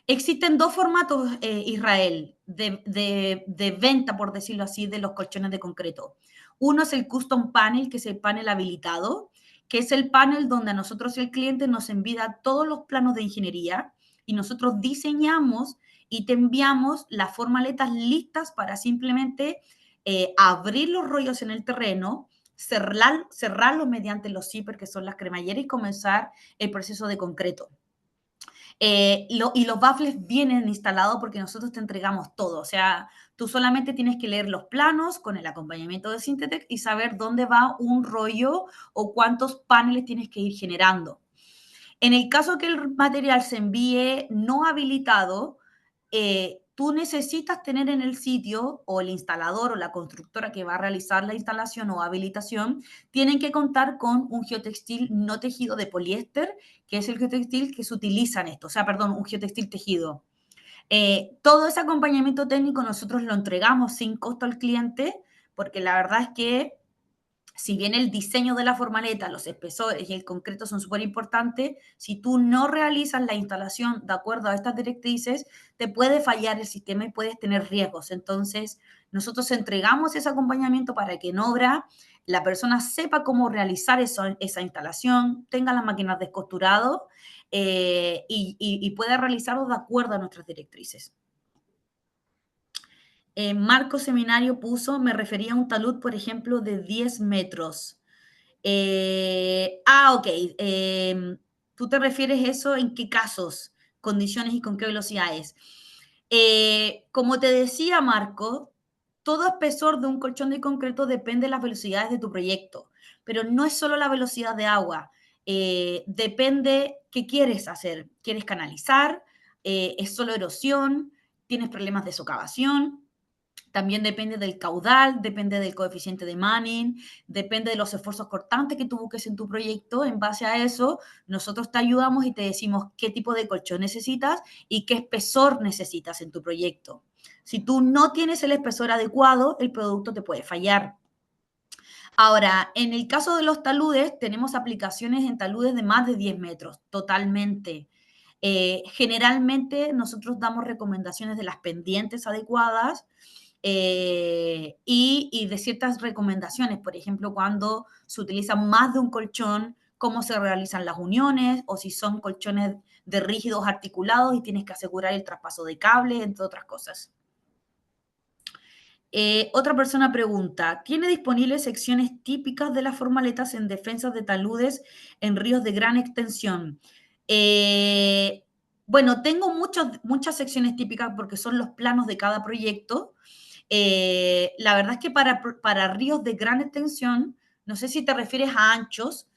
Existen dos formatos, Israel, de venta, por decirlo así, de los colchones de concreto. Uno es el custom panel, que es el panel habilitado, que es el panel donde a nosotros el cliente nos envía todos los planos de ingeniería y nosotros diseñamos y te enviamos las formaletas listas para simplemente abrir los rollos en el terreno, cerrarlos mediante los zippers, que son las cremalleras, y comenzar el proceso de concreto. Y los baffles vienen instalados porque nosotros te entregamos todo. O sea, tú solamente tienes que leer los planos con el acompañamiento de Syntetex y saber dónde va un rollo o cuántos paneles tienes que ir generando. En el caso que el material se envíe no habilitado, tú necesitas tener en el sitio, o el instalador o la constructora que va a realizar la instalación o habilitación, tienen que contar con un geotextil no tejido de poliéster, que es el geotextil que se utiliza en esto, o sea, perdón, un geotextil tejido. Todo ese acompañamiento técnico nosotros lo entregamos sin costo al cliente, porque la verdad es que si bien el diseño de la formaleta, los espesores y el concreto son súper importantes, si tú no realizas la instalación de acuerdo a estas directrices, te puede fallar el sistema y puedes tener riesgos. Entonces, nosotros entregamos ese acompañamiento para que en obra la persona sepa cómo realizar esa instalación, tenga las máquinas descosturado y pueda realizarlo de acuerdo a nuestras directrices. Marco Seminario puso, me refería a un talud, por ejemplo, de 10 metros. Ok. ¿Tú te refieres eso en qué casos, condiciones y con qué velocidades? Como te decía, Marco, todo espesor de un colchón de concreto depende de las velocidades de tu proyecto, pero no es solo la velocidad de agua. Depende qué quieres hacer. ¿Quieres canalizar? ¿Es solo erosión? ¿Tienes problemas de socavación? También depende del caudal, depende del coeficiente de Manning, depende de los esfuerzos cortantes que tú busques en tu proyecto. En base a eso, nosotros te ayudamos y te decimos qué tipo de colchón necesitas y qué espesor necesitas en tu proyecto. Si tú no tienes el espesor adecuado, el producto te puede fallar. Ahora, en el caso de los taludes, tenemos aplicaciones en taludes de más de 10 metros, totalmente. Generalmente nosotros damos recomendaciones de las pendientes adecuadas, y de ciertas recomendaciones, por ejemplo, cuando se utiliza más de un colchón, cómo se realizan las uniones, o si son colchones de rígidos articulados y tienes que asegurar el traspaso de cable, entre otras cosas. Otra persona pregunta, ¿tiene disponibles secciones típicas de las formaletas en defensas de taludes en ríos de gran extensión? Bueno, tengo muchas secciones típicas porque son los planos de cada proyecto. La verdad es que para ríos de gran extensión, no sé si te refieres a anchos,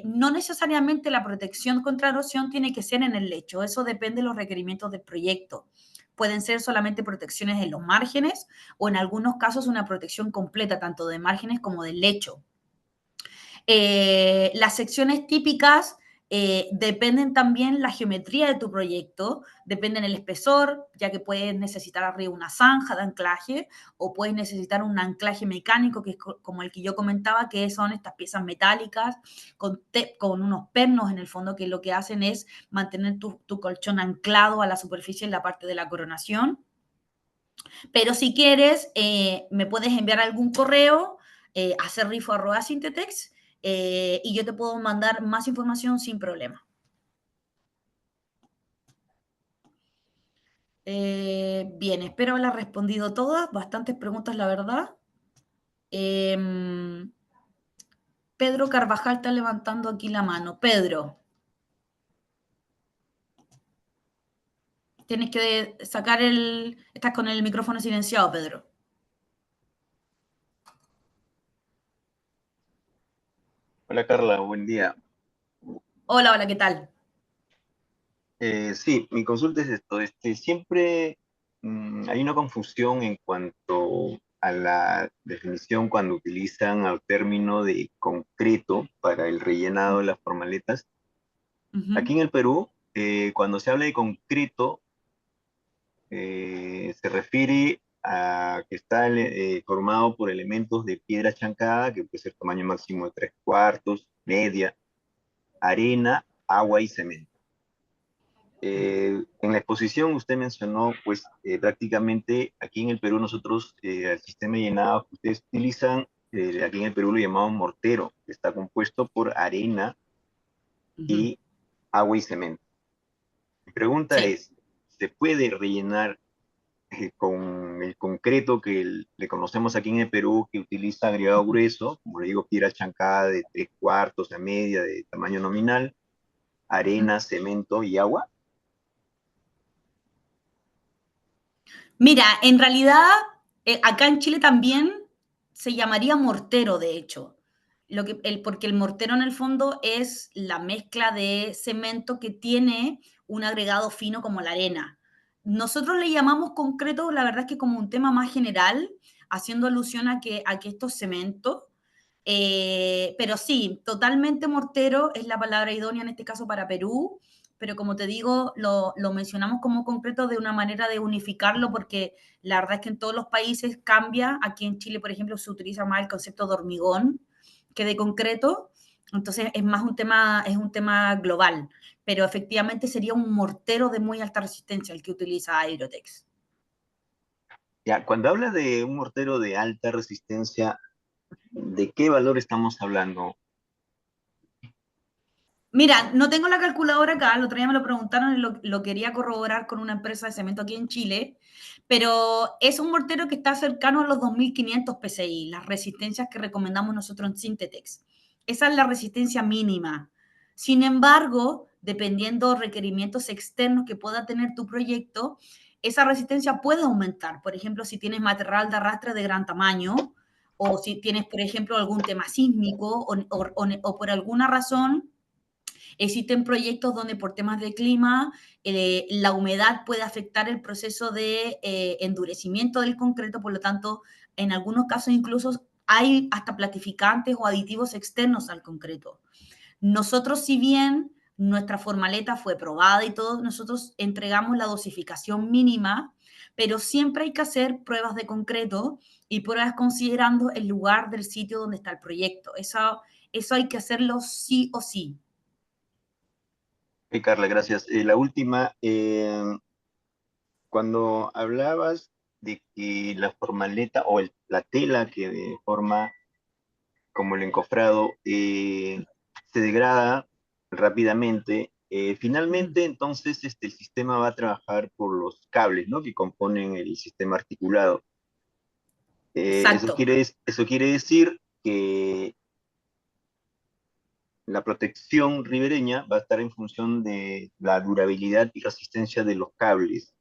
no necesariamente la protección contra erosión tiene que ser en el lecho, eso depende de los requerimientos del proyecto. Pueden ser solamente protecciones en los márgenes o en algunos casos una protección completa, tanto de márgenes como del lecho. Las secciones típicas dependen también la geometría de tu proyecto, dependen el espesor, ya que puedes necesitar arriba una zanja de anclaje o puedes necesitar un anclaje mecánico, que es como el que yo comentaba, que son estas piezas metálicas con unos pernos en el fondo, que lo que hacen es mantener tu colchón anclado a la superficie en la parte de la coronación. Pero si quieres, me puedes enviar algún correo a cerrifo@syntetex y yo te puedo mandar más información sin problema. Bien, espero haber respondido todas, bastantes preguntas, la verdad. Pedro Carvajal está levantando aquí la mano. Pedro, tienes que sacar estás con el micrófono silenciado, Pedro. Hola Carla, buen día. Hola, hola, ¿qué tal? Sí, mi consulta es esto. Siempre hay una confusión en cuanto a la definición cuando utilizan el término de concreto para el rellenado de las formaletas. Aquí en el Perú, cuando se habla de concreto, se refiere a que está formado por elementos de piedra chancada, que puede ser tamaño máximo de 3/4, media, arena, agua y cemento. En la exposición usted mencionó, pues prácticamente aquí en el Perú nosotros, el sistema de llenado que ustedes utilizan, aquí en el Perú lo llamamos mortero, que está compuesto por arena y agua y cemento. Mi pregunta Sí. es, se puede rellenar con el concreto que le conocemos aquí en el Perú, que utiliza agregado grueso, como le digo, piedra chancada de 3/4 a media de tamaño nominal, arena, cemento y agua. Mira, en realidad, acá en Chile también se llamaría mortero, de hecho. Porque el mortero en el fondo es la mezcla de cemento que tiene un agregado fino como la arena. Nosotros le llamamos concreto, la verdad es que como un tema más general, haciendo alusión a que esto es cemento. Pero sí, totalmente mortero es la palabra idónea en este caso para Perú, pero como te digo, lo mencionamos como concreto de una manera de unificarlo, porque la verdad es que en todos los países cambia. Aquí en Chile, por ejemplo, se utiliza más el concepto de hormigón que de concreto, entonces es un tema global, pero efectivamente sería un mortero de muy alta resistencia el que utiliza Aerotex. Ya, cuando habla de un mortero de alta resistencia, ¿de qué valor estamos hablando? Mira, no tengo la calculadora acá, el otro día me lo preguntaron y lo quería corroborar con una empresa de cemento aquí en Chile, pero es un mortero que está cercano a los 2.500 PSI, las resistencias que recomendamos nosotros en Sintetex. Esa es la resistencia mínima. Sin embargo, dependiendo de requerimientos externos que pueda tener tu proyecto, esa resistencia puede aumentar. Por ejemplo, si tienes material de arrastre de gran tamaño, o si tienes, por ejemplo, algún tema sísmico, o por alguna razón existen proyectos donde por temas de clima la humedad puede afectar el proceso de endurecimiento del concreto, por lo tanto, en algunos casos incluso hay hasta platificantes o aditivos externos al concreto. Nosotros, si bien nuestra formaleta fue probada y todo, nosotros entregamos la dosificación mínima, pero siempre hay que hacer pruebas de concreto y pruebas considerando el lugar del sitio donde está el proyecto. Eso hay que hacerlo sí o sí. Carla, gracias. La última, cuando hablabas de que la formaleta o la tela que forma como el encofrado se degrada rápidamente, finalmente entonces el sistema va a trabajar por los cables, ¿no?, que componen el sistema articulado. Exacto. Eso quiere decir que la protección ribereña va a estar en función de la durabilidad y resistencia de los cables.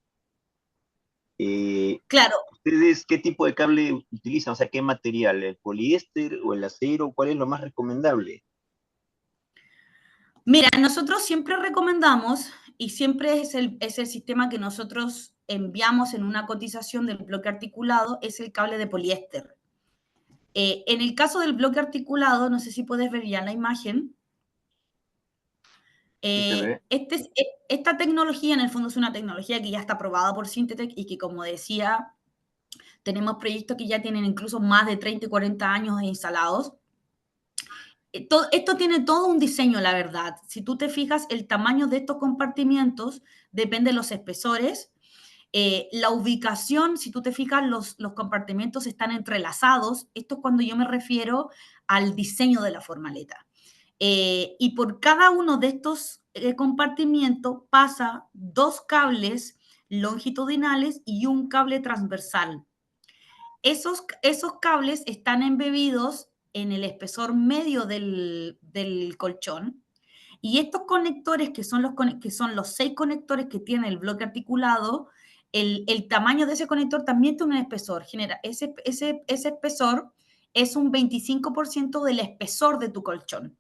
Claro, ¿Ustedes qué tipo de cable utilizan? O sea, ¿qué material? ¿El poliéster o el acero? ¿Cuál es lo más recomendable? mira, nosotros siempre recomendamos y siempre es el sistema que nosotros enviamos en una cotización del bloque articulado, es el cable de poliéster. En el caso del bloque articulado, no sé si puedes ver ya la imagen, ¿Sí se ve? esta tecnología en el fondo es una tecnología que ya está aprobada por Sintetec y que, como decía, tenemos proyectos que ya tienen incluso más de 30 y 40 años instalados. Esto tiene todo un diseño, la verdad. Si tú te fijas, el tamaño de estos compartimientos depende de los espesores. La ubicación, si tú te fijas, los compartimentos están entrelazados. Esto es cuando yo me refiero al diseño de la formaleta. Y por cada uno de estos compartimientos pasa 2 cables longitudinales y un cable transversal. Esos cables están embebidos en el espesor medio del colchón, y estos conectores, que son los 6 conectores que tiene el bloque articulado, el tamaño de ese conector también tiene un espesor. Ese espesor es un 25% del espesor de tu colchón.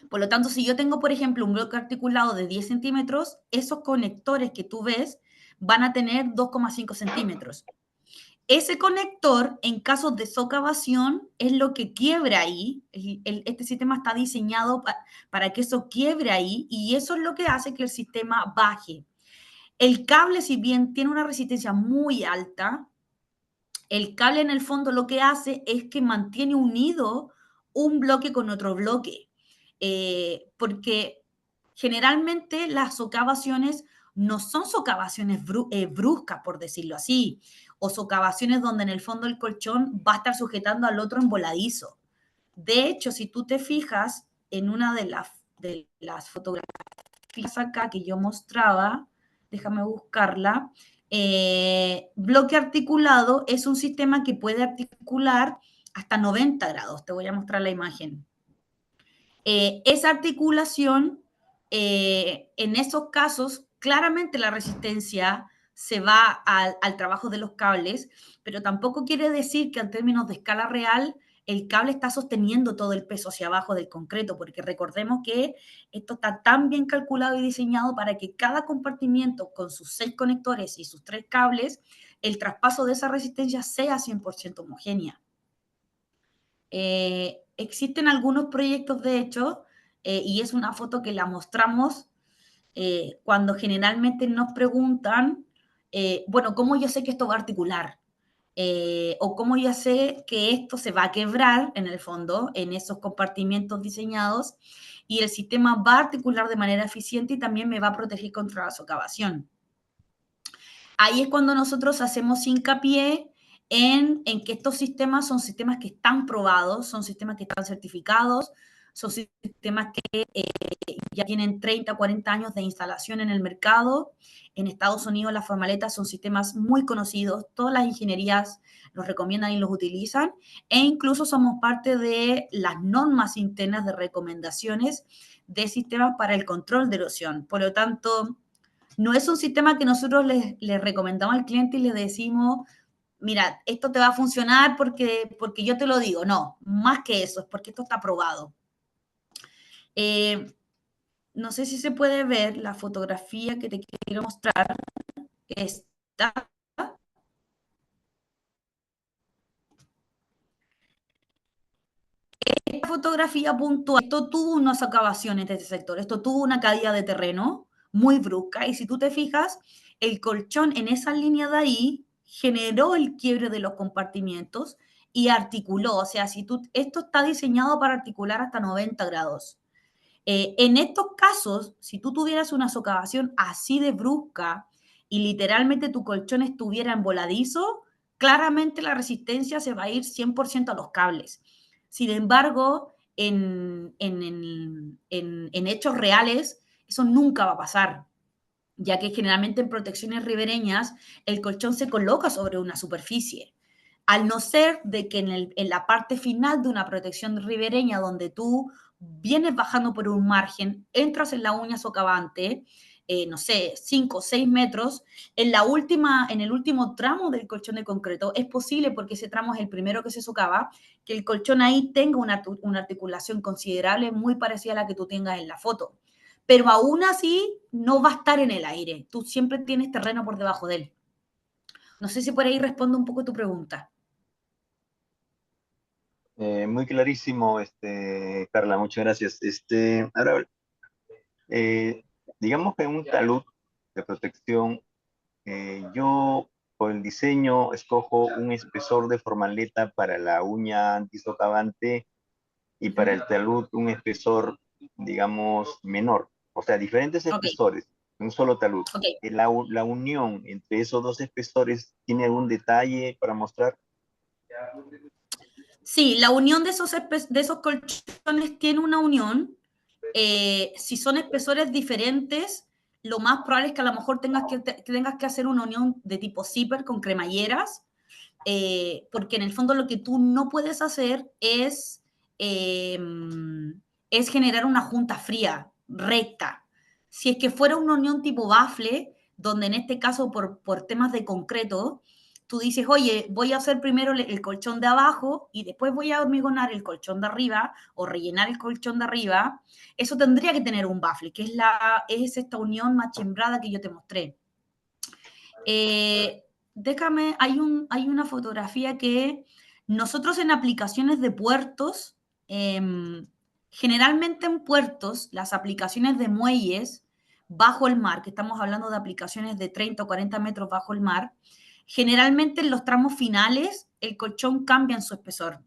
Por lo tanto, si yo tengo, por ejemplo, un bloque articulado de 10 centímetros, esos conectores que tú ves van a tener 2,5 centímetros. Ese conector, en caso de socavación, es lo que quiebra ahí. Este sistema está diseñado para que eso quiebre ahí, y eso es lo que hace que el sistema baje. El cable, si bien tiene una resistencia muy alta, el cable en el fondo lo que hace es que mantiene unido un bloque con otro bloque. Porque generalmente las socavaciones no son socavaciones bruscas, por decirlo así, o socavaciones donde en el fondo el colchón va a estar sujetando al otro en voladizo. De hecho, si tú te fijas en una de las fotografías acá que yo mostraba, déjame buscarla. Bloque articulado es un sistema que puede articular hasta 90 grados. Te voy a mostrar la imagen. Esa articulación, en esos casos, claramente la resistencia se va al trabajo de los cables, pero tampoco quiere decir que en términos de escala real el cable está sosteniendo todo el peso hacia abajo del concreto, porque recordemos que esto está tan bien calculado y diseñado para que cada compartimiento con sus 6 conectores y sus 3 cables, el traspaso de esa resistencia sea 100% homogénea. Existen algunos proyectos, de hecho, y es una foto que la mostramos cuando generalmente nos preguntan, bueno, ¿cómo yo sé que esto va a articular? O cómo yo sé que esto se va a quebrar, en el fondo, en esos compartimientos diseñados, y el sistema va a articular de manera eficiente y también me va a proteger contra la socavación. Ahí es cuando nosotros hacemos hincapié en que estos sistemas son sistemas que están probados, son sistemas que están certificados, son sistemas que ya tienen 30, 40 años de instalación en el mercado. En Estados Unidos las formaletas son sistemas muy conocidos, todas las ingenierías los recomiendan y los utilizan, e incluso somos parte de las normas internas de recomendaciones de sistemas para el control de erosión. Por lo tanto, no es un sistema que nosotros les recomendamos al cliente y le decimos, mira, esto te va a funcionar porque yo te lo digo. No, más que eso, es porque esto está probado. No sé si se puede ver la fotografía que te quiero mostrar. Esta. Esta fotografía puntual, esto tuvo unas excavaciones de este sector, esto tuvo una caída de terreno muy brusca, y si tú te fijas, el colchón en esa línea de ahí generó el quiebre de los compartimientos y articuló, o sea, esto está diseñado para articular hasta 90 grados. En estos casos, si tú tuvieras una socavación así de brusca y literalmente tu colchón estuviera en voladizo, claramente la resistencia se va a ir 100% a los cables. Sin embargo, en hechos reales, eso nunca va a pasar, ya que generalmente en protecciones ribereñas el colchón se coloca sobre una superficie. Al no ser de que en la parte final de una protección ribereña, donde tú vienes bajando por un margen, entras en la uña socavante, no sé, 5 o 6 metros, en el último tramo del colchón de concreto, es posible, porque ese tramo es el primero que se socava, que el colchón ahí tenga una articulación considerable, muy parecida a la que tú tengas en la foto. Pero aún así no va a estar en el aire. Tú siempre tienes terreno por debajo de él. No sé si por ahí respondo un poco tu pregunta. Muy clarísimo, Carla, muchas gracias. Ahora, digamos que en un talud de protección, yo por el diseño escojo un espesor de formaleta para la uña antisocavante y para el talud un espesor, digamos, menor. O sea, diferentes espesores, un solo talud. La unión entre esos dos espesores, ¿tiene algún detalle para mostrar? Sí, la unión de esos colchones tiene una unión. Si son espesores diferentes, lo más probable es que a lo mejor tengas que hacer una unión de tipo zipper con cremalleras, porque en el fondo lo que tú no puedes hacer es generar una junta fría, recta. Si es que fuera una unión tipo bafle, donde en este caso por temas de concreto, tú dices, oye, voy a hacer primero el colchón de abajo y después voy a hormigonar el colchón de arriba o rellenar el colchón de arriba, eso tendría que tener un bafle, que es esta unión machembrada que yo te mostré. Déjame, hay una fotografía que nosotros en aplicaciones de puertos, generalmente en puertos, las aplicaciones de muelles bajo el mar, que estamos hablando de aplicaciones de 30 o 40 metros bajo el mar, generalmente en los tramos finales el colchón cambia en su espesor.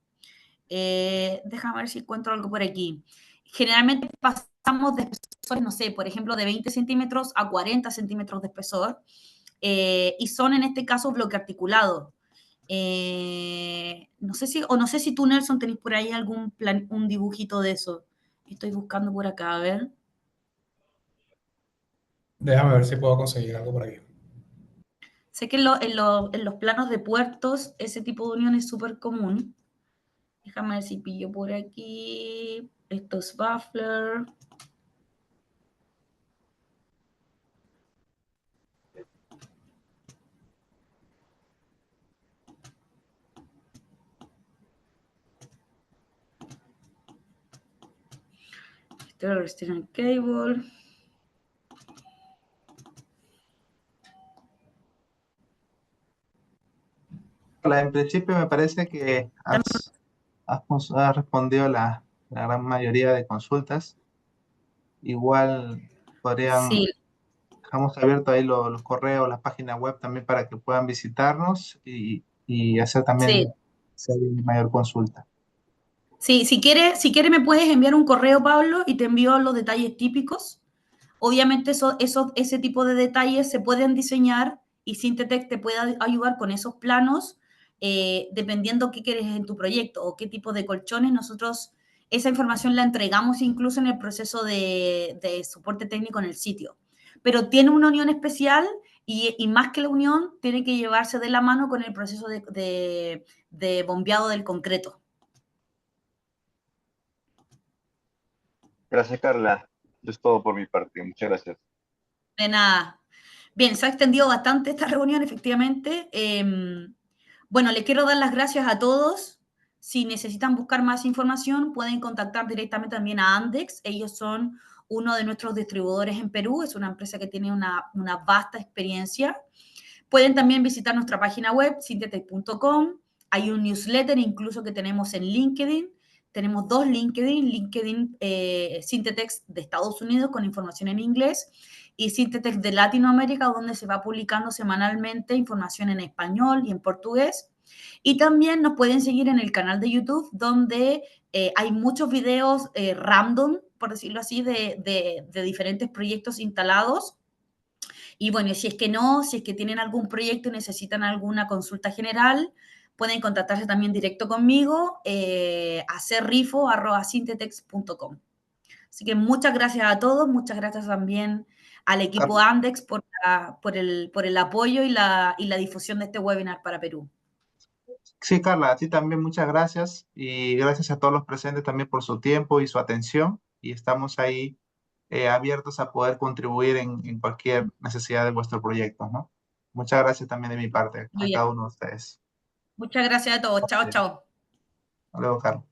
Déjame ver si encuentro algo por aquí. Generalmente pasamos de espesores, no sé, por ejemplo, de 20 centímetros a 40 centímetros de espesor, y son en este caso bloque articulado. No sé si tú, Nelson, tenés por ahí un dibujito de eso. Estoy buscando por acá, a ver. Déjame ver si puedo conseguir algo por aquí. Sé que en los planos de puertos ese tipo de unión es súper común. Déjame ver si pillo por aquí. Esto es Baffler. Esto es Resident Cable. En principio me parece que has respondido la gran mayoría de consultas. Igual Sí, dejamos abierto ahí los correos, las páginas web también para que puedan visitarnos y hacer sí. también si hay mayor consulta. Sí, si quiere me puedes enviar un correo, Pablo, y te envío los detalles típicos. Obviamente ese tipo de detalles se pueden diseñar y Sintetec te puede ayudar con esos planos, dependiendo qué quieres en tu proyecto o qué tipo de colchones. Nosotros esa información la entregamos incluso en el proceso de soporte técnico en el sitio. Pero tiene una unión especial y más que la unión, tiene que llevarse de la mano con el proceso de bombeado del concreto. Gracias, Carla. Eso es todo por mi parte. Muchas gracias. De nada. Bien, se ha extendido bastante esta reunión, efectivamente. Bueno, le quiero dar las gracias a todos. Si necesitan buscar más información, pueden contactar directamente también a Andex. Ellos son uno de nuestros distribuidores en Perú. Es una empresa que tiene una vasta experiencia. Pueden también visitar nuestra página web, sintetec.com. Hay un newsletter incluso que tenemos en LinkedIn. Tenemos dos LinkedIn Sintetex de Estados Unidos con información en inglés y Sintetex de Latinoamérica, donde se va publicando semanalmente información en español y en portugués. Y también nos pueden seguir en el canal de YouTube, donde hay muchos videos random, por decirlo así, de diferentes proyectos instalados. Y bueno, si es que tienen algún proyecto y necesitan alguna consulta general, pueden contactarse también directo conmigo a cerrifo@sintetex.com. Así que muchas gracias a todos, muchas gracias también al equipo Andex por el apoyo y la difusión de este webinar para Perú. Sí, Carla, a ti también muchas gracias y gracias a todos los presentes también por su tiempo y su atención y estamos ahí abiertos a poder contribuir en cualquier necesidad de vuestro proyecto, ¿no? Muchas gracias también de mi parte Muy a bien. cada uno de ustedes. Muchas gracias a todos. Chao, chao. Hasta luego, Carla.